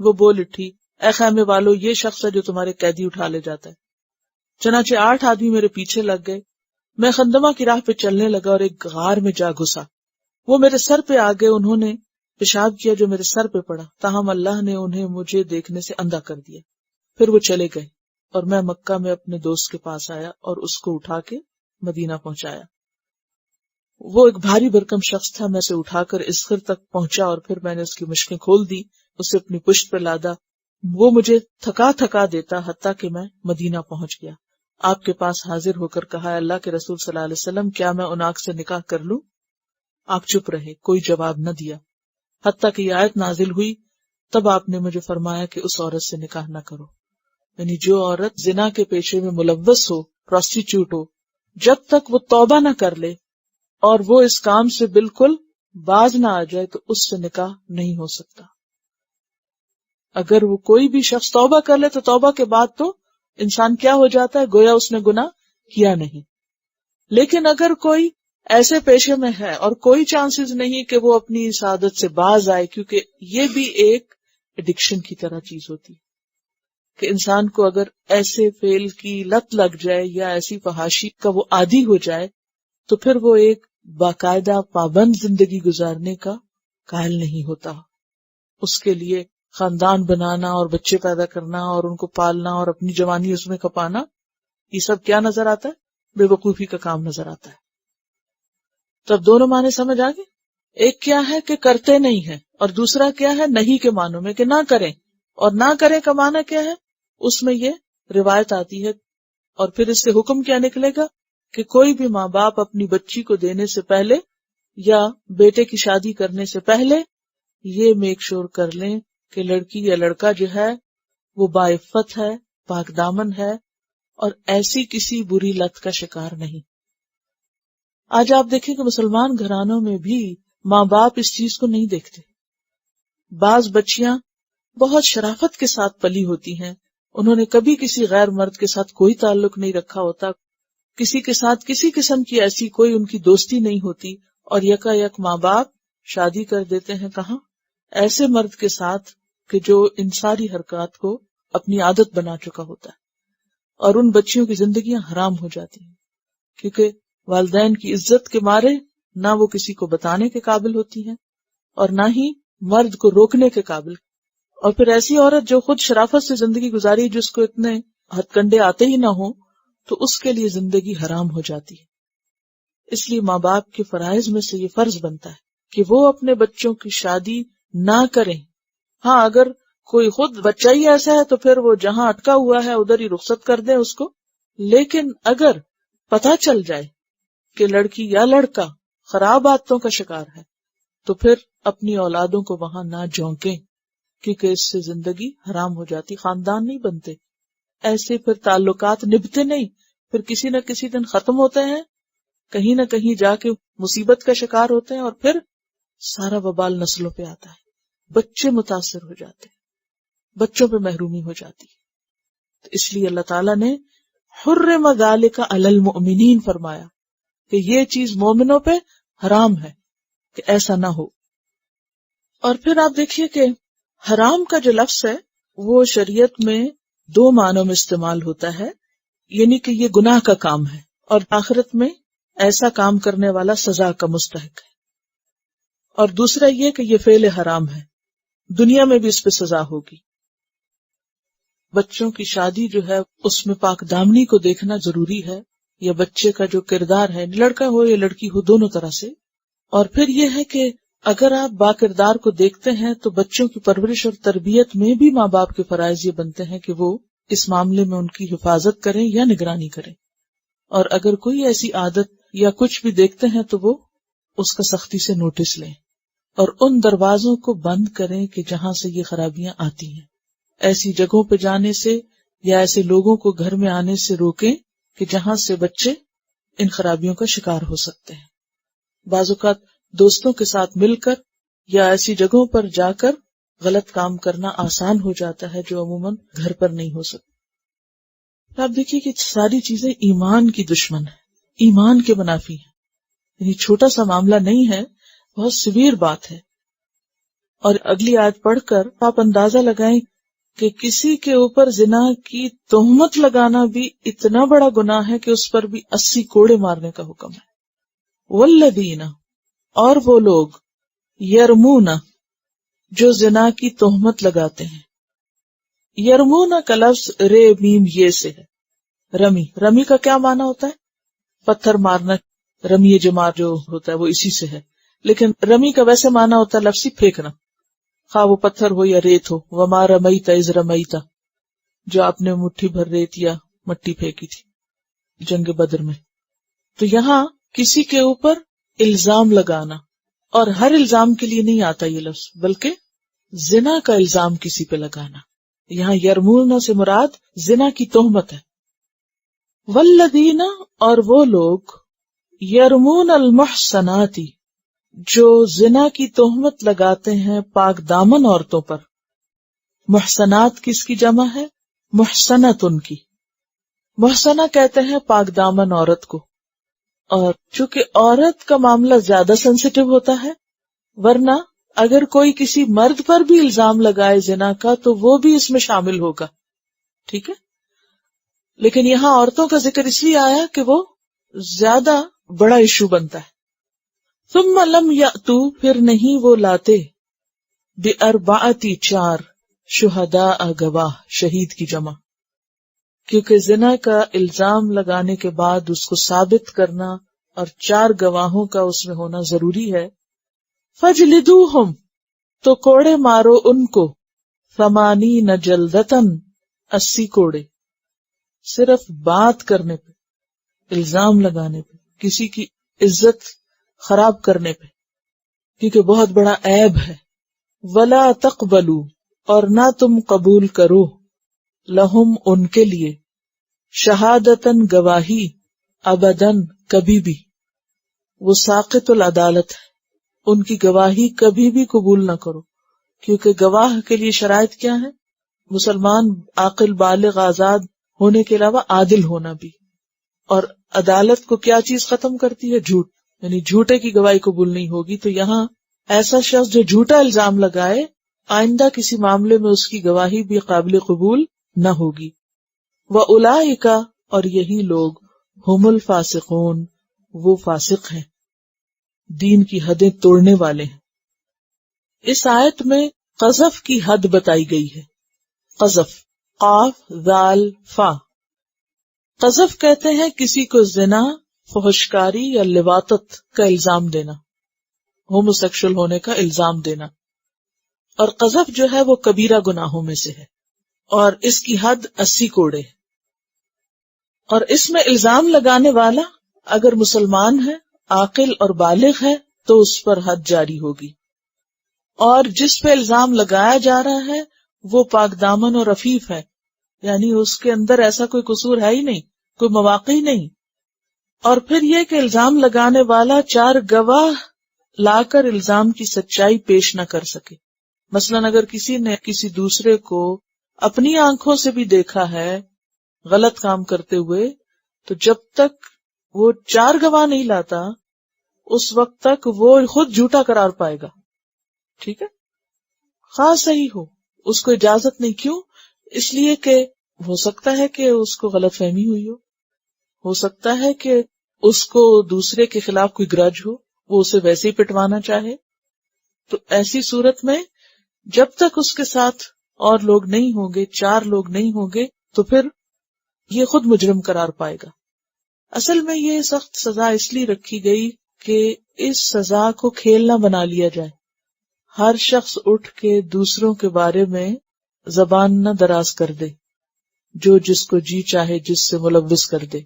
وہ بول اٹھی اے خیمے والو، یہ شخص ہے جو تمہارے قیدی اٹھا لے جاتا ہے. چنانچہ 8 آدمی میرے پیچھے لگ گئے. میں خندمہ کی راہ پہ چلنے لگا اور ایک غار میں جا گھسا. وہ میرے سر پہ آ گئے، انہوں نے پیشاب کیا جو میرے سر پہ پڑا، تاہم اللہ نے انہیں مجھے دیکھنے سے اندھا کر دیا. پھر وہ چلے گئے اور میں مکہ میں اپنے دوست کے پاس آیا اور اس کو اٹھا کے مدینہ پہنچایا. وہ ایک بھاری بھرکم شخص تھا. میں اسے اٹھا کر اسخر تک پہنچا اور پھر میں نے اس کی مشقیں کھول دی، اسے اپنی پشت پہ لادا. وہ مجھے تھکا دیتا حتیٰ کہ میں مدینہ پہنچ گیا. آپ کے پاس حاضر ہو کر کہا اللہ کے رسول صلی اللہ علیہ وسلم، کیا میں عناق سے نکاح کر لوں؟ آپ چپ رہے، کوئی جواب نہ دیا حتیٰ کہ یہ آیت نازل ہوئی. تب آپ نے مجھے فرمایا کہ اس عورت سے نکاح نہ کرو. یعنی جو عورت زنا کے پیشے میں ملوث ہو، پروسٹیچیوٹ ہو، جب تک وہ توبہ نہ کر لے اور وہ اس کام سے بالکل باز نہ آ جائے تو اس سے نکاح نہیں ہو سکتا. اگر وہ کوئی بھی شخص توبہ کر لے تو توبہ کے بعد تو انسان کیا ہو جاتا ہے، گویا اس نے گناہ کیا نہیں. لیکن اگر کوئی ایسے پیشے میں ہے اور کوئی چانسز نہیں کہ وہ اپنی اس عادت سے باز آئے، کیونکہ یہ بھی ایک ایڈکشن کی طرح چیز ہوتی ہے کہ انسان کو اگر ایسے فعل کی لت لگ جائے یا ایسی فحاشی کا وہ عادی ہو جائے تو پھر وہ ایک باقاعدہ پابند زندگی گزارنے کا قائل نہیں ہوتا. اس کے لیے خاندان بنانا اور بچے پیدا کرنا اور ان کو پالنا اور اپنی جوانی اس میں کھپانا، یہ سب کیا نظر آتا ہے؟ بے وقوفی کا کام نظر آتا ہے. تو اب دونوں معنی سمجھ آگے. ایک کیا ہے کہ کرتے نہیں ہیں، اور دوسرا کیا ہے نہیں کے معنوں میں کہ نہ کریں. اور نہ کریں کا معنی کیا ہے؟ اس میں یہ روایت آتی ہے اور پھر اس سے حکم کیا نکلے گا کہ کوئی بھی ماں باپ اپنی بچی کو دینے سے پہلے یا بیٹے کی شادی کرنے سے پہلے یہ میک شور کر لیں کہ لڑکی یا لڑکا جو ہے وہ باعفت ہے، پاک دامن ہے اور ایسی کسی بری لت کا شکار نہیں. آج آپ دیکھیں کہ مسلمان گھرانوں میں بھی ماں باپ اس چیز کو نہیں دیکھتے. بعض بچیاں بہت شرافت کے ساتھ پلی ہوتی ہیں، انہوں نے کبھی کسی غیر مرد کے ساتھ کوئی تعلق نہیں رکھا ہوتا، کسی کے ساتھ کسی قسم کی ایسی کوئی ان کی دوستی نہیں ہوتی، اور یکا یک ماں باپ شادی کر دیتے ہیں. کہاں؟ ایسے مرد کے ساتھ کہ جو ان ساری حرکات کو اپنی عادت بنا چکا ہوتا ہے. اور ان بچیوں کی زندگیاں حرام ہو جاتی ہیں، کیونکہ والدین کی عزت کے مارے نہ وہ کسی کو بتانے کے قابل ہوتی ہیں اور نہ ہی مرد کو روکنے کے قابل. اور پھر ایسی عورت جو خود شرافت سے زندگی گزاری، جس کو اتنے ہتھ کنڈے آتے ہی نہ ہوں، تو اس کے لیے زندگی حرام ہو جاتی ہے. اس لیے ماں باپ کے فرائض میں سے یہ فرض بنتا ہے کہ وہ اپنے بچوں کی شادی نہ کریں. ہاں، اگر کوئی خود بچہ ہی ایسا ہے تو پھر وہ جہاں اٹکا ہوا ہے ادھر ہی رخصت کر دیں اس کو. لیکن اگر پتہ چل جائے کہ لڑکی یا لڑکا خراب عادتوں کا شکار ہے تو پھر اپنی اولادوں کو وہاں نہ جھونکیں، کیونکہ اس سے زندگی حرام ہو جاتی، خاندان نہیں بنتے. ایسے پھر تعلقات نبھتے نہیں، پھر کسی نہ کسی دن ختم ہوتے ہیں، کہیں نہ کہیں جا کے مصیبت کا شکار ہوتے ہیں، اور پھر سارا وبال نسلوں پہ آتا ہے، بچے متاثر ہو جاتے ہیں، بچوں پہ محرومی ہو جاتی ہے. تو اس لیے اللہ تعالیٰ نے حرم ذالک علی المؤمنین فرمایا کہ یہ چیز مومنوں پہ حرام ہے کہ ایسا نہ ہو. اور پھر آپ دیکھیے کہ حرام کا جو لفظ ہے وہ شریعت میں دو معنوں میں استعمال ہوتا ہے، یعنی کہ یہ گناہ کا کام ہے اور آخرت میں ایسا کام کرنے والا سزا کا مستحق ہے. اور دوسرا یہ کہ یہ فعل حرام ہے، دنیا میں بھی اس پہ سزا ہوگی. بچوں کی شادی جو ہے اس میں پاک دامنی کو دیکھنا ضروری ہے، یا بچے کا جو کردار ہے، لڑکا ہو یا لڑکی ہو، دونوں طرح سے. اور پھر یہ ہے کہ اگر آپ با کردار کو دیکھتے ہیں تو بچوں کی پرورش اور تربیت میں بھی ماں باپ کے فرائض یہ بنتے ہیں کہ وہ اس معاملے میں ان کی حفاظت کریں یا نگرانی کریں. اور اگر کوئی ایسی عادت یا کچھ بھی دیکھتے ہیں تو وہ اس کا سختی سے نوٹس لیں اور ان دروازوں کو بند کریں کہ جہاں سے یہ خرابیاں آتی ہیں. ایسی جگہوں پہ جانے سے یا ایسے لوگوں کو گھر میں آنے سے روکیں کہ جہاں سے بچے ان خرابیوں کا شکار ہو سکتے ہیں. بعض اوقات دوستوں کے ساتھ مل کر یا ایسی جگہوں پر جا کر غلط کام کرنا آسان ہو جاتا ہے جو عموماً گھر پر نہیں ہو سکتا. آپ دیکھیے کہ ساری چیزیں ایمان کی دشمن ہیں، ایمان کے منافی ہیں. یعنی چھوٹا سا معاملہ نہیں ہے، بہت سیویئر بات ہے. اور اگلی آیت پڑھ کر آپ اندازہ لگائیں کہ کسی کے اوپر زنا کی تہمت لگانا بھی اتنا بڑا گناہ ہے کہ اس پر بھی 80 کوڑے مارنے کا حکم ہے. والذین، اور وہ لوگ، یرمون، جو زنا کی تہمت لگاتے ہیں. یرمون کا لفظ رے میم یہ سے ہے، رمی. رمی کا کیا معنی ہوتا ہے؟ پتھر مارنا. رمی جمار جو ہوتا ہے وہ اسی سے ہے، لیکن رمی کا ویسے معنی ہوتا ہے لفظی پھینکنا، خواہ وہ پتھر ہو یا ریت ہو. وما رمیت اذ رمیت، جو آپ نے مٹھی بھر ریت یا مٹی پھینکی تھی جنگ بدر میں. تو یہاں کسی کے اوپر الزام لگانا، اور ہر الزام کے لیے نہیں آتا یہ لفظ، بلکہ زنا کا الزام کسی پہ لگانا. یہاں یرمون سے مراد زنا کی تہمت ہے. والذین، اور وہ لوگ، یرمون المحصنات، جو زنا کی تہمت لگاتے ہیں پاک دامن عورتوں پر. محصنات کس کی جمع ہے؟ محصنت ان کی. محصنہ کہتے ہیں پاک دامن عورت کو. اور چونکہ عورت کا معاملہ زیادہ سینسیٹیو ہوتا ہے، ورنہ اگر کوئی کسی مرد پر بھی الزام لگائے زنا کا تو وہ بھی اس میں شامل ہوگا، ٹھیک ہے. لیکن یہاں عورتوں کا ذکر اس لیے آیا کہ وہ زیادہ بڑا ایشو بنتا ہے. ثم لم یأتوا، پھر نہیں وہ لاتے، بأربعۃ، 4 شہداء، گواہ، شہید کی جمع. کیونکہ زنا کا الزام لگانے کے بعد اس کو ثابت کرنا اور 4 گواہوں کا اس میں ہونا ضروری ہے. فجلدوہم، تو کوڑے مارو ان کو، 80 جلدتن، 80 کوڑے. صرف بات کرنے پہ، الزام لگانے پہ، کسی کی عزت خراب کرنے پہ، کیونکہ بہت بڑا عیب ہے. ولا تقبلوا، اور نہ تم قبول کرو، لہم، ان کے لیے، شہادتن، گواہی، ابدن، کبھی بھی. وہ ساقط العدالت ہے، ان کی گواہی کبھی بھی قبول نہ کرو. کیونکہ گواہ کے لیے شرائط کیا ہے؟ مسلمان، عاقل، بالغ، آزاد ہونے کے علاوہ عادل ہونا بھی. اور عدالت کو کیا چیز ختم کرتی ہے؟ جھوٹ. یعنی جھوٹے کی گواہی قبول نہیں ہوگی. تو یہاں ایسا شخص جو جھوٹا الزام لگائے، آئندہ کسی معاملے میں اس کی گواہی بھی قابل قبول نہ ہوگی. وَأُولَئِکَ اور یہی لوگ ہم الفاسقون وہ فاسق ہیں، دین کی حدیں توڑنے والے ہیں۔ اس آیت میں قذف کی حد بتائی گئی ہے۔ قذف قاف ذال فا۔ قذف کہتے ہیں کسی کو زنا، فحشکاری یا لواطت کا الزام دینا، ہومو سیکشل ہونے کا الزام دینا، اور قذف جو ہے وہ کبیرہ گناہوں میں سے ہے، اور اس کی حد 80 کوڑے ہے۔ اور اس میں الزام لگانے والا اگر مسلمان ہے، عاقل اور بالغ ہے تو اس پر حد جاری ہوگی، اور جس پہ الزام لگایا جا رہا ہے وہ پاک دامن اور عفیف ہے، یعنی اس کے اندر ایسا کوئی قصور ہے ہی نہیں، کوئی مواقع ہی نہیں۔ اور پھر یہ کہ الزام لگانے والا 4 گواہ لا کر الزام کی سچائی پیش نہ کر سکے۔ مثلاً اگر کسی نے کسی دوسرے کو اپنی آنکھوں سے بھی دیکھا ہے غلط کام کرتے ہوئے، تو جب تک وہ 4 گواہ نہیں لاتا اس وقت تک وہ خود جھوٹا قرار پائے گا، ٹھیک ہے، خواہ صحیح ہو، اس کو اجازت نہیں۔ کیوں؟ اس لیے کہ ہو سکتا ہے کہ اس کو غلط فہمی ہوئی ہو سکتا ہے کہ اس کو دوسرے کے خلاف کوئی گرج ہو، وہ اسے ویسے ہی پٹوانا چاہے۔ تو ایسی صورت میں جب تک اس کے ساتھ اور لوگ نہیں ہوں گے، 4 لوگ نہیں ہوں گے، تو پھر یہ خود مجرم قرار پائے گا۔ اصل میں یہ سخت سزا اس لیے رکھی گئی کہ اس سزا کو کھیل نہ بنا لیا جائے، ہر شخص اٹھ کے دوسروں کے بارے میں زبان نہ دراز کر دے، جو جس کو جی چاہے جس سے ملوث کر دے۔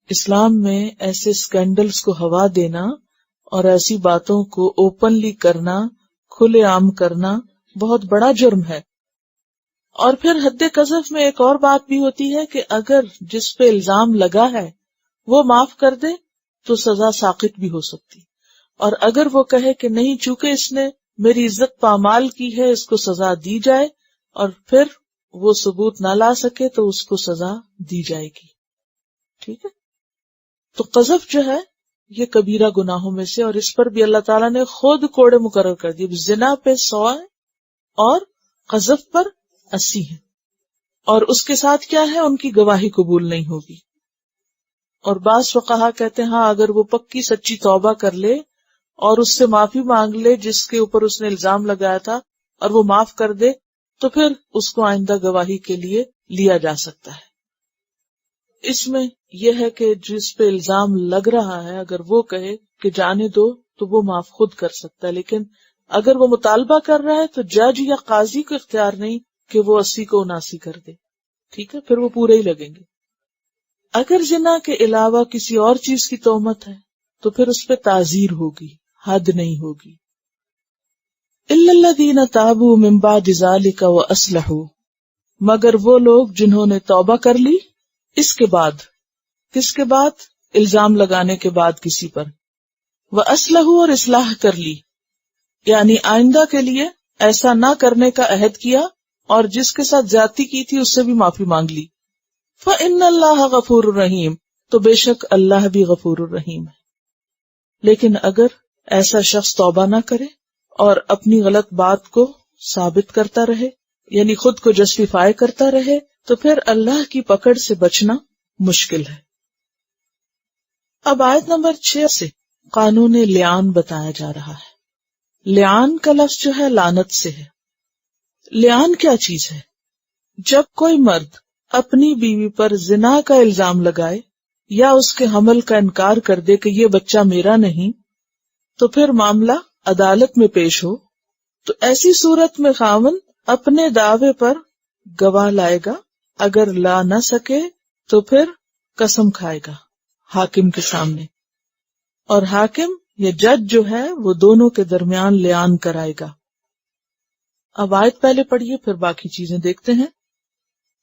اسلام میں ایسے سکینڈلز کو ہوا دینا اور ایسی باتوں کو اوپنلی کرنا، کھلے عام کرنا بہت بڑا جرم ہے۔ اور پھر حد قذف میں ایک اور بات بھی ہوتی ہے کہ اگر جس پہ الزام لگا ہے وہ معاف کر دے تو سزا ساقط بھی ہو سکتی، اور اگر وہ کہے کہ نہیں چونکہ اس نے میری عزت پامال کی ہے اس کو سزا دی جائے، اور پھر وہ ثبوت نہ لا سکے تو اس کو سزا دی جائے گی، ٹھیک ہے۔ تو قذف جو ہے یہ کبیرہ گناہوں میں سے، اور اس پر بھی اللہ تعالیٰ نے خود کوڑے مقرر کر دیے، زنا پہ 100 ہے اور قذف پر 80 ہے، اور اس کے ساتھ کیا ہے، ان کی گواہی قبول نہیں ہوگی۔ اور بعض فقہا کہتے ہیں ہاں اگر وہ پکی سچی توبہ کر لے اور اس سے معافی مانگ لے جس کے اوپر اس نے الزام لگایا تھا، اور وہ معاف کر دے، تو پھر اس کو آئندہ گواہی کے لیے لیا جا سکتا ہے۔ اس میں یہ ہے کہ جس پہ الزام لگ رہا ہے اگر وہ کہے کہ جانے دو تو وہ معاف خود کر سکتا ہے، لیکن اگر وہ مطالبہ کر رہا ہے تو جج یا قاضی کو اختیار نہیں کہ وہ 80 کو 79 کر دے، ٹھیک ہے، پھر وہ پورے ہی لگیں گے۔ اگر زنا کے علاوہ کسی اور چیز کی تہمت ہے تو پھر اس پہ تعزیر ہوگی، حد نہیں ہوگی۔ الا الذین تابوا من بعد ذلک واصلحوا، مگر وہ لوگ جنہوں نے توبہ کر لی اس کے بعد، کس کے بعد؟ الزام لگانے کے بعد کسی پر، واصلحوا اور اصلاح کر لی، یعنی آئندہ کے لیے ایسا نہ کرنے کا عہد کیا، اور جس کے ساتھ زیادتی کی تھی اس سے بھی معافی مانگ لی، فإن اللہ غفور الرحیم، تو بے شک اللہ بھی غفور الرحیم ہے۔ لیکن اگر ایسا شخص توبہ نہ کرے اور اپنی غلط بات کو ثابت کرتا رہے، یعنی خود کو جسٹیفائی کرتا رہے، تو پھر اللہ کی پکڑ سے بچنا مشکل ہے۔ اب آیت نمبر 6 سے قانون لعان بتایا جا رہا ہے۔ لعان کا لفظ جو ہے لعنت سے ہے۔ لعان کیا چیز ہے؟ جب کوئی مرد اپنی بیوی پر زنا کا الزام لگائے یا اس کے حمل کا انکار کر دے کہ یہ بچہ میرا نہیں، تو پھر معاملہ عدالت میں پیش ہو، تو ایسی صورت میں خاوند اپنے دعوے پر گواہ لائے گا، اگر لا نہ سکے تو پھر قسم کھائے گا حاکم کے سامنے، اور حاکم یا جج جو ہے وہ دونوں کے درمیان لعان کرائے گا۔ اب آیت پہلے پڑھیے پھر باقی چیزیں دیکھتے ہیں۔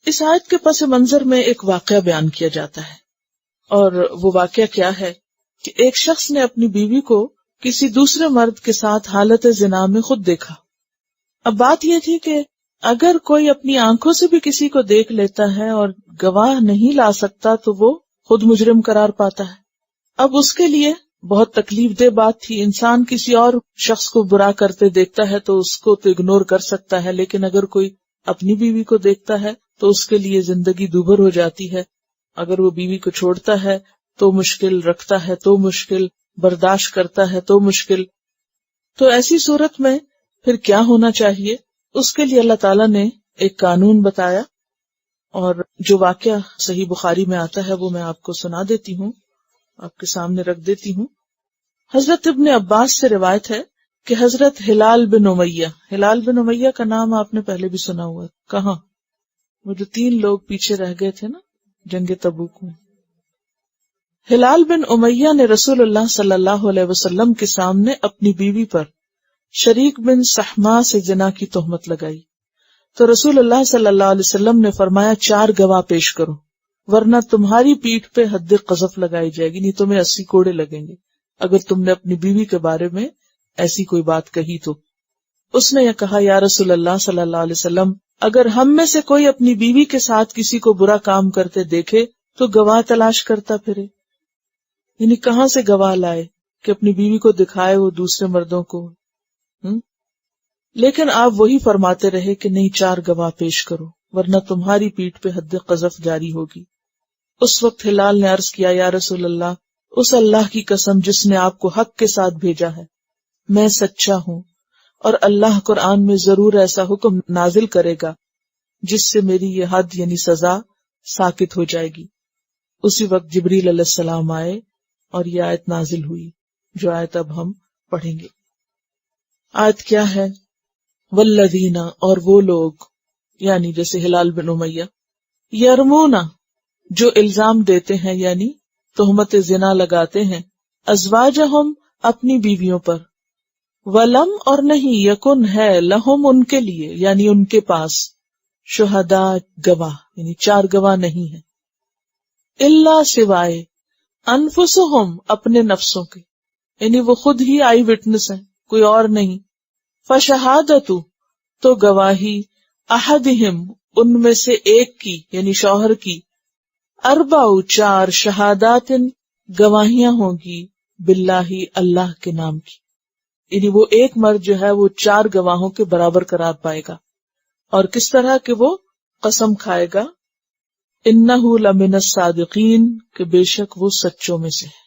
اس آیت کے پس منظر میں ایک واقعہ بیان کیا جاتا ہے، اور وہ واقعہ کیا ہے کہ ایک شخص نے اپنی بیوی کو کسی دوسرے مرد کے ساتھ حالت زنا میں خود دیکھا۔ اب بات یہ تھی کہ اگر کوئی اپنی آنکھوں سے بھی کسی کو دیکھ لیتا ہے اور گواہ نہیں لا سکتا تو وہ خود مجرم قرار پاتا ہے۔ اب اس کے لیے بہت تکلیف دہ بات تھی، انسان کسی اور شخص کو برا کرتے دیکھتا ہے تو اس کو تو اگنور کر سکتا ہے، لیکن اگر کوئی اپنی بیوی کو دیکھتا ہے تو اس کے لیے زندگی دوبھر ہو جاتی ہے. اگر وہ بیوی کو چھوڑتا ہے تو مشکل، رکھتا ہے تو مشکل، برداشت کرتا ہے تو مشکل. تو ایسی صورت میں پھر کیا ہونا چاہیے؟ اس کے لیے اللہ تعالیٰ نے ایک قانون بتایا، اور جو واقعہ صحیح بخاری میں آتا ہے وہ میں آپ کو سنا دیتی ہوں، آپ کے سامنے رکھ دیتی ہوں. حضرت ابن عباس سے روایت ہے کہ حضرت ہلال بن امیہ کا نام آپ نے پہلے بھی سنا ہوا ہے. کہاں؟ وہ جو 3 لوگ پیچھے رہ گئے تھے نا جنگ تبوک میں. ہلال بن امیہ نے رسول اللہ صلی اللہ علیہ وسلم کے سامنے اپنی بیوی پر شریک بن سحما سے زنا کی تہمت لگائی. تو رسول اللہ صلی اللہ علیہ وسلم نے فرمایا 4 گواہ پیش کرو، ورنہ تمہاری پیٹھ پہ حد قذف لگائی جائے گی، نہیں تمہیں 80 کوڑے لگیں گے اگر تم نے اپنی بیوی کے بارے میں ایسی کوئی بات کہی تو. اس نے یہ کہا، یا رسول اللہ صلی اللہ علیہ وسلم، اگر ہم میں سے کوئی اپنی بیوی کے ساتھ کسی کو برا کام کرتے دیکھے تو گواہ تلاش کرتا پھرے. یعنی کہاں سے گواہ لائے کہ اپنی بیوی کو دکھائے وہ دوسرے مردوں کو. لیکن آپ وہی فرماتے رہے کہ نہیں 4 گواہ پیش کرو ورنہ تمہاری پیٹھ پہ حد قذف جاری ہوگی. اس وقت ہلال نے عرض کیا، یا رسول اللہ، اس اللہ کی قسم جس نے آپ کو حق کے ساتھ بھیجا ہے، میں سچا ہوں، اور اللہ قرآن میں ضرور ایسا حکم نازل کرے گا جس سے میری یہ حد یعنی سزا ساکت ہو جائے گی. اسی وقت جبریل علیہ السلام آئے اور یہ آیت نازل ہوئی جو آیت اب ہم پڑھیں گے. آیت کیا ہے؟ والذین، اور وہ لوگ، یعنی جیسے ہلال بن امیہ، یرمون، جو الزام دیتے ہیں یعنی تہمت زنا لگاتے ہیں، ازواجہم، اپنی بیویوں پر، ولم، اور نہیں، یکن، ہے، لہم، ان کے لیے یعنی ان کے پاس، شہداء، گواہ، یعنی 4 گواہ نہیں ہیں، الا، سوائے، انفسہم، اپنے نفسوں کے، یعنی وہ خود ہی آئی وٹنس ہیں، کوئی اور نہیں. فشہادت، تو گواہی، احدہم، ان میں سے ایک کی یعنی شوہر کی، 4 شہادات، گواہیاں ہوں گی، باللہ، اللہ کے نام کی. یعنی وہ ایک مرد جو ہے وہ 4 گواہوں کے برابر قرار پائے گا. اور کس طرح کہ وہ قسم کھائے گا، انہ لمن الصادقین، کہ بے شک وہ سچوں میں سے ہے.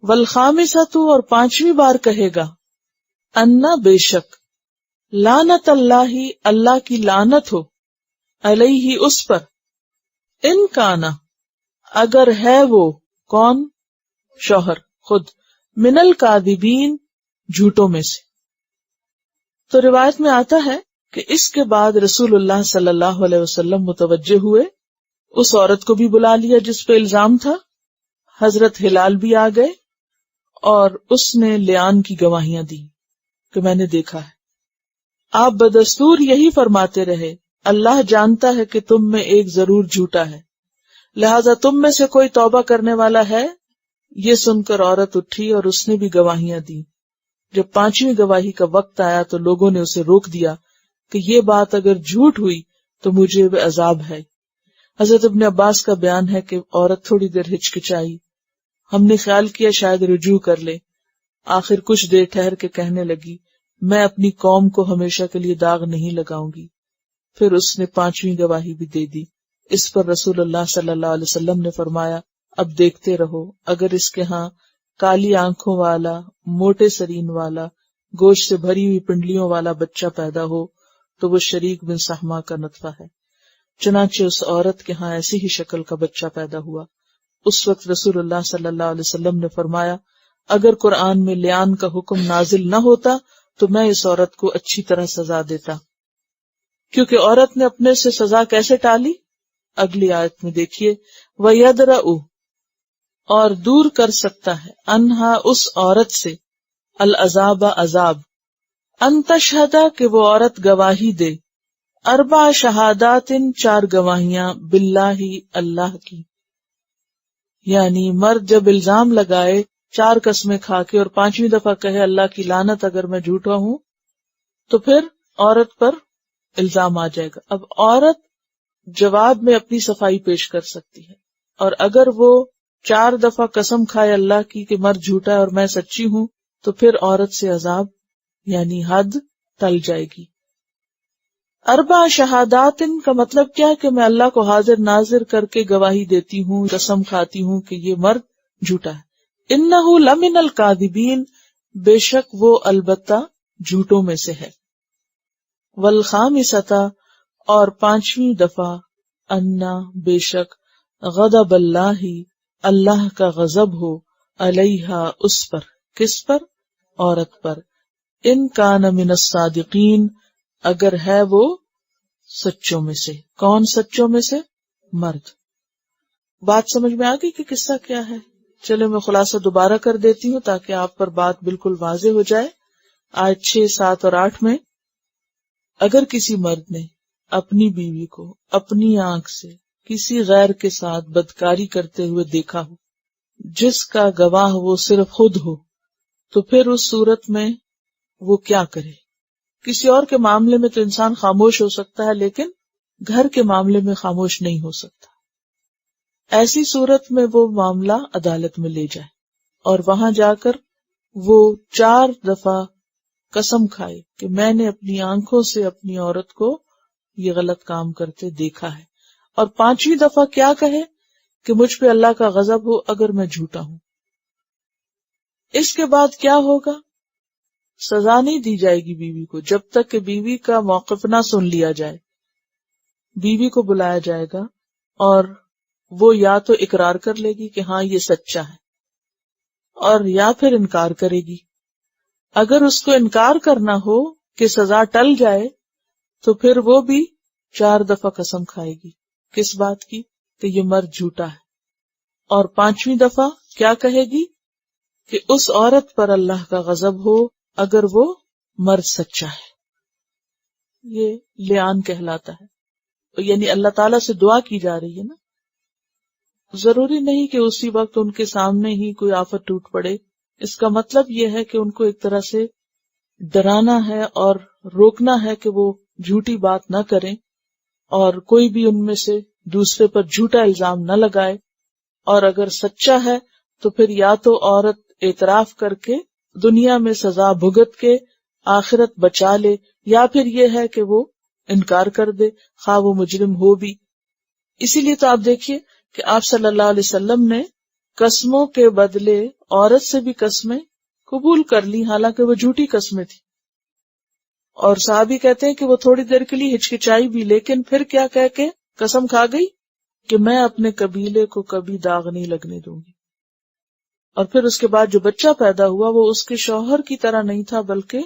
والخامسۃ، اور 5ویں بار کہے گا، انا، بے شک، لعنت اللہ، اللہ کی لعنت ہو، علیہ، اس پر، ان کانا، اگر ہے وہ، کون؟ شوہر خود، من الکاذبین، جھوٹوں میں سے. تو روایت میں آتا ہے کہ اس کے بعد رسول اللہ صلی اللہ علیہ وسلم متوجہ ہوئے، اس عورت کو بھی بلا لیا جس پہ الزام تھا، حضرت ہلال بھی آ گئے، اور اس نے لعان کی گواہیاں دی کہ میں نے دیکھا ہے. آپ بدستور یہی فرماتے رہے، اللہ جانتا ہے کہ تم میں ایک ضرور جھوٹا ہے، لہذا تم میں سے کوئی توبہ کرنے والا ہے. یہ سن کر عورت اٹھی اور اس نے بھی گواہیاں دی. جب 5ویں گواہی کا وقت آیا تو لوگوں نے اسے روک دیا کہ یہ بات اگر جھوٹ ہوئی تو مجھے عذاب ہے. حضرت ابن عباس کا بیان ہے کہ عورت تھوڑی دیر ہچکچائی، ہم نے خیال کیا شاید رجوع کر لے، آخر کچھ دیر ٹھہر کے کہنے لگی، میں اپنی قوم کو ہمیشہ کے لیے داغ نہیں لگاؤں گی. پھر اس نے 5ویں گواہی بھی دے دی. اس پر رسول اللہ صلی اللہ علیہ وسلم نے فرمایا، اب دیکھتے رہو، اگر اس کے ہاں کالی آنکھوں والا، موٹے سرین والا، گوشت سے بھری ہوئی پنڈلیوں والا بچہ پیدا ہو تو وہ شریک بن سحما کا نطفہ ہے. چنانچہ اس عورت کے ہاں ایسی ہی شکل کا بچہ پیدا ہوا. اس وقت رسول اللہ صلی اللہ علیہ وسلم نے فرمایا، اگر قرآن میں لعان کا حکم نازل نہ ہوتا تو میں اس عورت کو اچھی طرح سزا دیتا. کیونکہ عورت نے اپنے سے سزا کیسے ٹالی؟ اگلی آیت میں دیکھیے، وَيَدْرَأُ، اور دور کر سکتا ہے، انہا، اس عورت سے، العذاب، عذاب، ان تشہد، کہ وہ عورت گواہی دے، 4 شہادات، 4 گواہیاں، باللہ، اللہ کی. یعنی مرد جب الزام لگائے 4 قسمیں کھا کے اور 5ویں دفعہ کہے اللہ کی لعنت اگر میں جھوٹا ہوں، تو پھر عورت پر الزام آ جائے گا. اب عورت جواب میں اپنی صفائی پیش کر سکتی ہے، اور اگر وہ 4 دفعہ قسم کھائے اللہ کی کہ مرد جھوٹا ہے اور میں سچی ہوں، تو پھر عورت سے عذاب یعنی حد ٹل جائے گی. اربع شہادات کا مطلب کیا ہے کہ میں اللہ کو حاضر ناظر کر کے گواہی دیتی ہوں، قسم کھاتی ہوں کہ یہ مرد جھوٹا ہے۔ انہ لمن الکاذبین، بے شک وہ البتہ جھوٹوں میں سے ہے۔ والخامسۃ، اور پانچویں دفعہ، انا، بے شک، غضب اللہ، اللہ کا غضب ہو، علیہا، اس پر، کس پر؟ عورت پر، ان کان من الصادقین، اگر ہے وہ سچوں میں سے۔ کون سچوں میں سے؟ مرد۔ بات سمجھ میں آ گئی کہ قصہ کیا ہے؟ چلے میں خلاصہ دوبارہ کر دیتی ہوں تاکہ آپ پر بات بالکل واضح ہو جائے۔ آج 6، 7 اور 8 میں اگر کسی مرد نے اپنی بیوی کو اپنی آنکھ سے کسی غیر کے ساتھ بدکاری کرتے ہوئے دیکھا ہو، جس کا گواہ وہ صرف خود ہو، تو پھر اس صورت میں وہ کیا کرے؟ کسی اور کے معاملے میں تو انسان خاموش ہو سکتا ہے، لیکن گھر کے معاملے میں خاموش نہیں ہو سکتا۔ ایسی صورت میں وہ معاملہ عدالت میں لے جائے اور وہاں جا کر وہ 4 دفعہ قسم کھائے کہ میں نے اپنی آنکھوں سے اپنی عورت کو یہ غلط کام کرتے دیکھا ہے، اور 5ویں دفعہ کیا کہے کہ مجھ پہ اللہ کا غضب ہو اگر میں جھوٹا ہوں۔ اس کے بعد کیا ہوگا؟ سزا نہیں دی جائے گی بیوی کو جب تک کہ بیوی کا موقف نہ سن لیا جائے۔ بیوی کو بلایا جائے گا اور وہ یا تو اقرار کر لے گی کہ ہاں یہ سچا ہے، اور یا پھر انکار کرے گی۔ اگر اس کو انکار کرنا ہو کہ سزا ٹل جائے تو پھر وہ بھی 4 دفعہ قسم کھائے گی۔ کس بات کی؟ کہ یہ مرد جھوٹا ہے۔ اور 5ویں دفعہ کیا کہے گی؟ کہ اس عورت پر اللہ کا غضب ہو اگر وہ مرد سچا ہے۔ یہ لیان کہلاتا ہے، یعنی اللہ تعالیٰ سے دعا کی جا رہی ہے نا۔ ضروری نہیں کہ اسی وقت ان کے سامنے ہی کوئی آفت ٹوٹ پڑے، اس کا مطلب یہ ہے کہ ان کو ایک طرح سے ڈرانا ہے اور روکنا ہے کہ وہ جھوٹی بات نہ کریں، اور کوئی بھی ان میں سے دوسرے پر جھوٹا الزام نہ لگائے، اور اگر سچا ہے تو پھر یا تو عورت اعتراف کر کے دنیا میں سزا بھگت کے آخرت بچا لے، یا پھر یہ ہے کہ وہ انکار کر دے خواہ وہ مجرم ہو بھی۔ اسی لیے تو آپ دیکھیے کہ آپ صلی اللہ علیہ وسلم نے قسموں کے بدلے عورت سے بھی قسمیں قبول کر لی، حالانکہ وہ جھوٹی قسمیں تھی، اور صحابی کہتے ہیں کہ وہ تھوڑی دیر کے لیے ہچکچائی بھی، لیکن پھر کیا کہہ کے قسم کھا گئی کہ میں اپنے قبیلے کو کبھی داغ نہیں لگنے دوں گی۔ اور پھر اس کے بعد جو بچہ پیدا ہوا وہ اس کے شوہر کی طرح نہیں تھا، بلکہ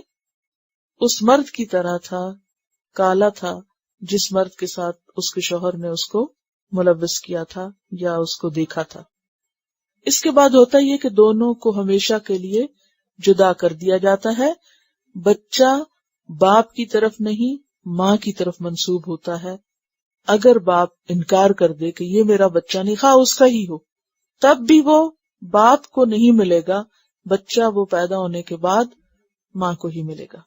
اس مرد کی طرح تھا، کالا تھا، جس مرد کے ساتھ اس کے شوہر نے اس کو ملوث کیا تھا یا اس کو دیکھا تھا۔ اس کے بعد ہوتا یہ کہ دونوں کو ہمیشہ کے لیے جدا کر دیا جاتا ہے۔ بچہ باپ کی طرف نہیں، ماں کی طرف منسوب ہوتا ہے۔ اگر باپ انکار کر دے کہ یہ میرا بچہ نہیں، خواہ اس کا ہی ہو، تب بھی وہ باپ کو نہیں ملے گا، بچہ وہ پیدا ہونے کے بعد ماں کو ہی ملے گا،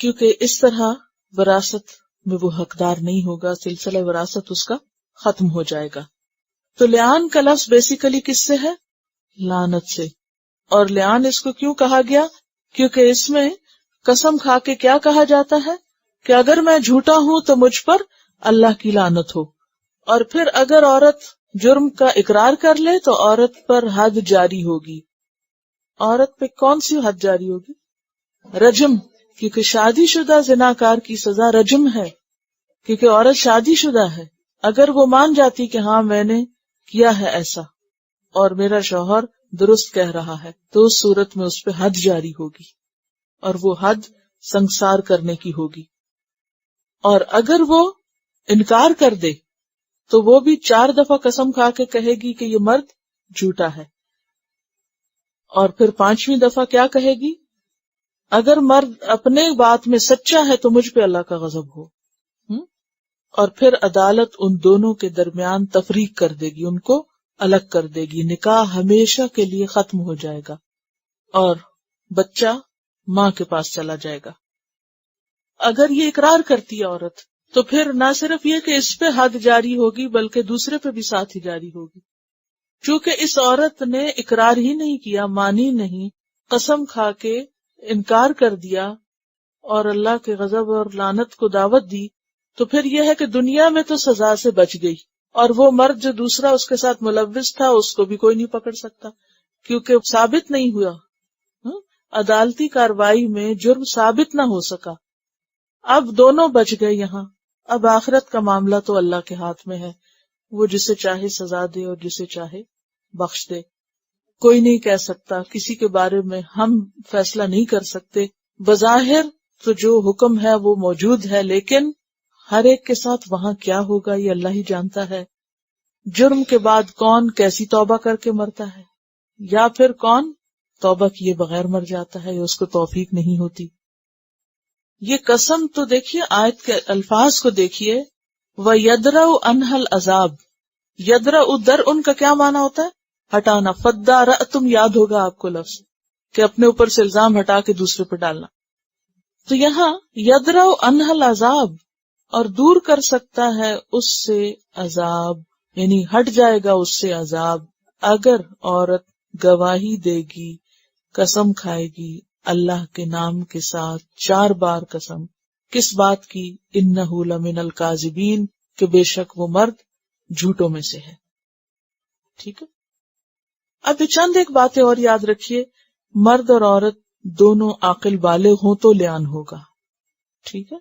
کیونکہ اس طرح وراثت میں وہ حقدار نہیں ہوگا، سلسلہ وراثت اس کا ختم ہو جائے گا۔ تو لعان کا لفظ بیسیکلی کس سے ہے؟ لعنت سے۔ اور لعان اس کو کیوں کہا گیا؟ کیونکہ اس میں قسم کھا کے کیا کہا جاتا ہے کہ اگر میں جھوٹا ہوں تو مجھ پر اللہ کی لعنت ہو، اور پھر اگر عورت جرم کا اقرار کر لے تو عورت پر حد جاری ہوگی۔ عورت پہ کون سی حد جاری ہوگی؟ رجم، کیونکہ شادی شدہ زناکار کی سزا رجم ہے، کیونکہ عورت شادی شدہ ہے۔ اگر وہ مان جاتی کہ ہاں میں نے کیا ہے ایسا اور میرا شوہر درست کہہ رہا ہے، تو اس صورت میں اس پہ حد جاری ہوگی، اور وہ حد سنسار کرنے کی ہوگی۔ اور اگر وہ انکار کر دے تو وہ بھی 4 دفعہ قسم کھا کے کہے گی کہ یہ مرد جھوٹا ہے، اور پھر 5ویں دفعہ کیا کہے گی؟ اگر مرد اپنے بات میں سچا ہے تو مجھ پہ اللہ کا غضب ہو، اور پھر عدالت ان دونوں کے درمیان تفریق کر دے گی، ان کو الگ کر دے گی، نکاح ہمیشہ کے لیے ختم ہو جائے گا اور بچہ ماں کے پاس چلا جائے گا۔ اگر یہ اقرار کرتی ہے عورت تو پھر نہ صرف یہ کہ اس پہ حد جاری ہوگی بلکہ دوسرے پہ بھی ساتھ ہی جاری ہوگی، چونکہ اس عورت نے اقرار ہی نہیں کیا، مانی نہیں، قسم کھا کے انکار کر دیا، اور اللہ کے غضب اور لعنت کو دعوت دی، تو پھر یہ ہے کہ دنیا میں تو سزا سے بچ گئی، اور وہ مرد جو دوسرا اس کے ساتھ ملوث تھا اس کو بھی کوئی نہیں پکڑ سکتا، کیونکہ ثابت نہیں ہوا، عدالتی کاروائی میں جرم ثابت نہ ہو سکا۔ اب دونوں بچ گئے یہاں، اب آخرت کا معاملہ تو اللہ کے ہاتھ میں ہے، وہ جسے چاہے سزا دے اور جسے چاہے بخش دے۔ کوئی نہیں کہہ سکتا، کسی کے بارے میں ہم فیصلہ نہیں کر سکتے۔ بظاہر تو جو حکم ہے وہ موجود ہے، لیکن ہر ایک کے ساتھ وہاں کیا ہوگا یہ اللہ ہی جانتا ہے۔ جرم کے بعد کون کیسی توبہ کر کے مرتا ہے، یا پھر کون توبہ کیے بغیر مر جاتا ہے یا اس کو توفیق نہیں ہوتی۔ یہ قسم تو دیکھیے، آیت کے الفاظ کو دیکھیے، وَيَدْرَأُ عَنْهَا الْعَذَابِ، یدرأ در ان کا کیا معنی ہوتا ہے؟ ہٹانا۔ فَدَّارَأْتُمْ یاد ہوگا آپ کو لفظ کہ اپنے اوپر سے الزام ہٹا کے دوسرے پہ ڈالنا۔ تو یہاں یدرأ عَنْهَا الْعَذَابِ، اور دور کر سکتا ہے اس سے عذاب، یعنی ہٹ جائے گا اس سے عذاب، اگر عورت گواہی دے گی، قسم کھائے گی اللہ کے نام کے ساتھ 4 بار قسم، کس بات کی؟ انہ لمن الکاذبین، کہ بے شک وہ مرد جھوٹوں میں سے ہے۔ ٹھیک ہے، اب یہ چند ایک باتیں اور یاد رکھیے، مرد اور عورت دونوں عاقل بالغ ہوں تو لعان ہوگا، ٹھیک ہے۔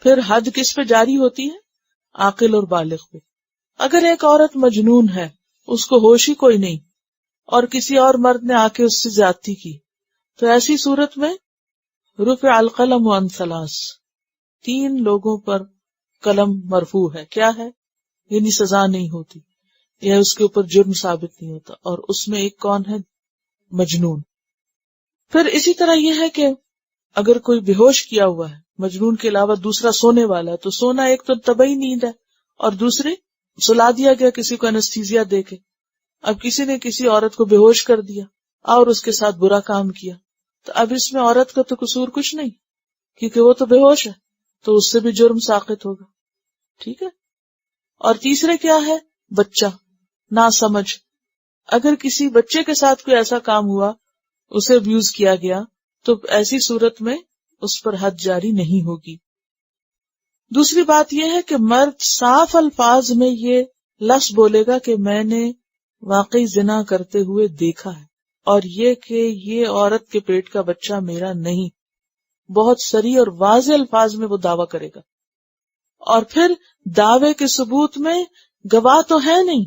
پھر حد کس پہ جاری ہوتی ہے؟ عاقل اور بالغ پہ۔ اگر ایک عورت مجنون ہے، اس کو ہوش ہی کوئی نہیں، اور کسی اور مرد نے آ کے اس سے زیادتی کی، تو ایسی صورت میں رفع القلم عن 3، 3 لوگوں پر قلم مرفوع ہے۔ کیا ہے؟ یعنی سزا نہیں ہوتی یا اس کے اوپر جرم ثابت نہیں ہوتا، اور اس میں ایک کون ہے؟ مجنون۔ پھر اسی طرح یہ ہے کہ اگر کوئی بے ہوش کیا ہوا ہے، مجنون کے علاوہ دوسرا سونے والا ہے، تو سونا ایک تو طبعی نیند ہے، اور دوسری سلا دیا گیا کسی کو انستھیزیا دے کے۔ اب کسی نے کسی عورت کو بے ہوش کر دیا اور اس کے ساتھ برا کام کیا، تو اب اس میں عورت کا تو قصور کچھ نہیں، کیونکہ وہ تو بے ہوش ہے، تو اس سے بھی جرم ساقط ہوگا، ٹھیک ہے۔ اور تیسرے کیا ہے؟ بچہ، نا سمجھ۔ اگر کسی بچے کے ساتھ کوئی ایسا کام ہوا، اسے ابیوز کیا گیا، تو ایسی صورت میں اس پر حد جاری نہیں ہوگی۔ دوسری بات یہ ہے کہ مرد صاف الفاظ میں یہ لفظ بولے گا کہ میں نے واقعی زنا کرتے ہوئے دیکھا ہے، اور یہ کہ یہ عورت کے پیٹ کا بچہ میرا نہیں، بہت صریح اور واضح الفاظ میں وہ دعویٰ کرے گا۔ اور پھر دعوے کے ثبوت میں گواہ تو ہے نہیں،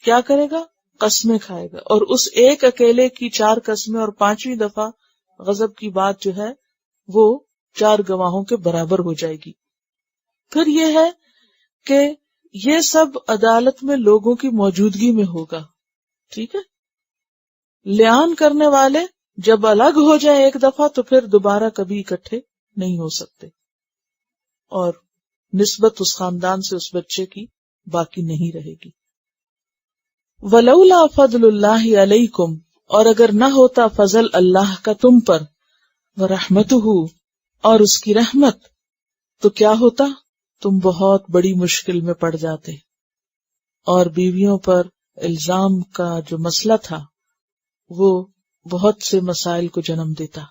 کیا کرے گا؟ قسمیں کھائے گا، اور اس ایک اکیلے کی 4 قسمیں، اور 5ویں دفعہ غضب کی بات جو ہے وہ 4 گواہوں کے برابر ہو جائے گی۔ پھر یہ ہے کہ یہ سب عدالت میں لوگوں کی موجودگی میں ہوگا، ٹھیک ہے۔ لعان کرنے والے جب الگ ہو جائے ایک دفعہ، تو پھر دوبارہ کبھی اکٹھے نہیں ہو سکتے، اور نسبت اس خاندان سے اس بچے کی باقی نہیں رہے گی۔ وَلَوْلَا فَضْلُ اللَّهِ عَلَيْكُمْ، اور اگر نہ ہوتا فضل اللہ کا تم پر، وَرَحْمَتُهُ، اور اس کی رحمت، تو کیا ہوتا؟ تم بہت بڑی مشکل میں پڑ جاتے۔ اور بیویوں پر الزام کا جو مسئلہ تھا وہ بہت سے مسائل کو جنم دیتا،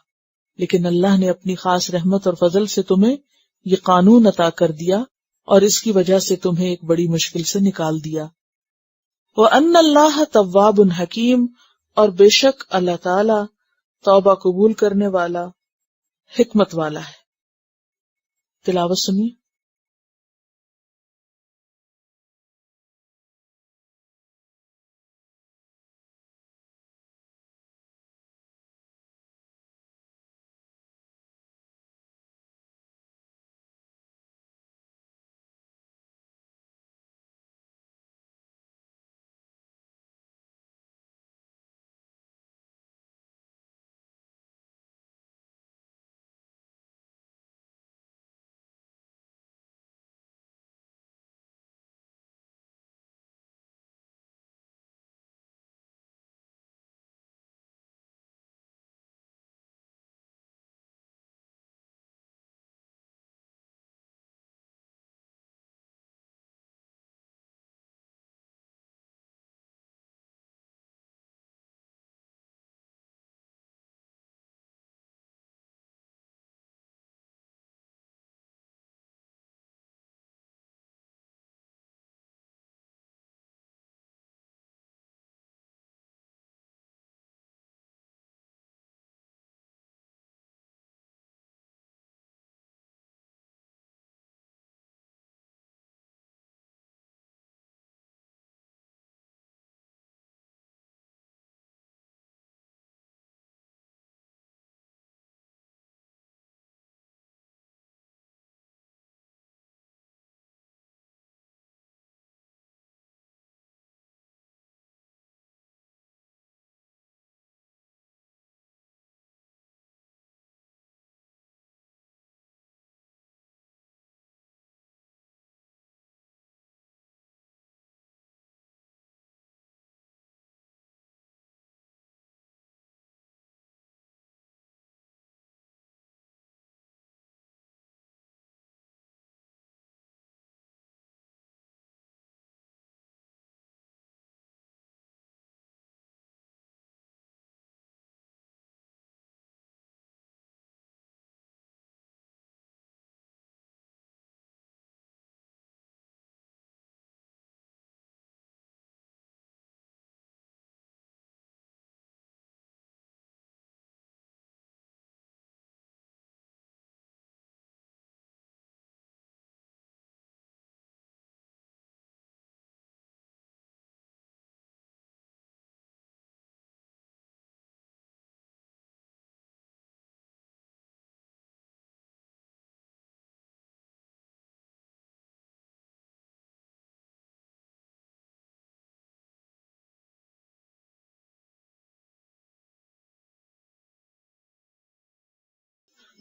لیکن اللہ نے اپنی خاص رحمت اور فضل سے تمہیں یہ قانون عطا کر دیا، اور اس کی وجہ سے تمہیں ایک بڑی مشکل سے نکال دیا۔ وَأَنَّ اللَّهَ تَوَّابٌ حَكِيمٌ، اور بے شک اللہ تعالی توبہ قبول کرنے والا، حکمت والا ہے۔ تلاوت سنیے۔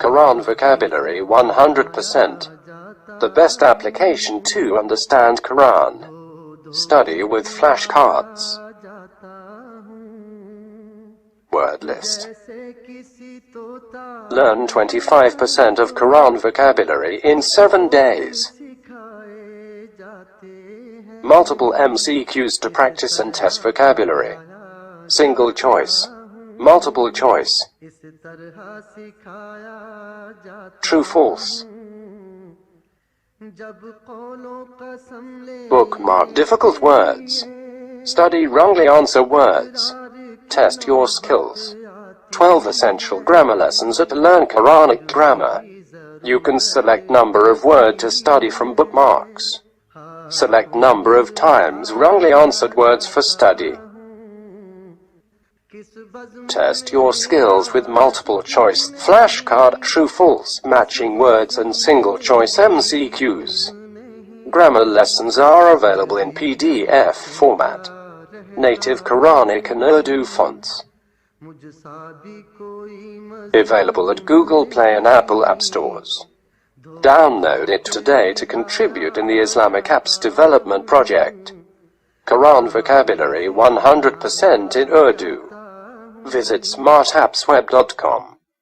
Quran vocabulary 100%. The best application to understand Quran. Study with flashcards. Word list. Learn 25% of Quran vocabulary in 7 days. Multiple MCQs to practice and test vocabulary. Single choice. Multiple choice. True false. Bookmark difficult words. Study wrongly answer words. Test your skills. 12 essential grammar lessons at Learn Quranic Grammar. You can select number of word to study from bookmarks. Select number of times wrongly answered words for study. Test your skills with multiple choice flashcard, true false, matching words and single choice MCQs. Grammar lessons are available in PDF format. Native Quranic and Urdu fonts. Available at Google Play and Apple App Stores. Download it today to contribute in the Islamic Apps Development Project. Quran vocabulary 100% in Urdu. Visit smartappsweb.com.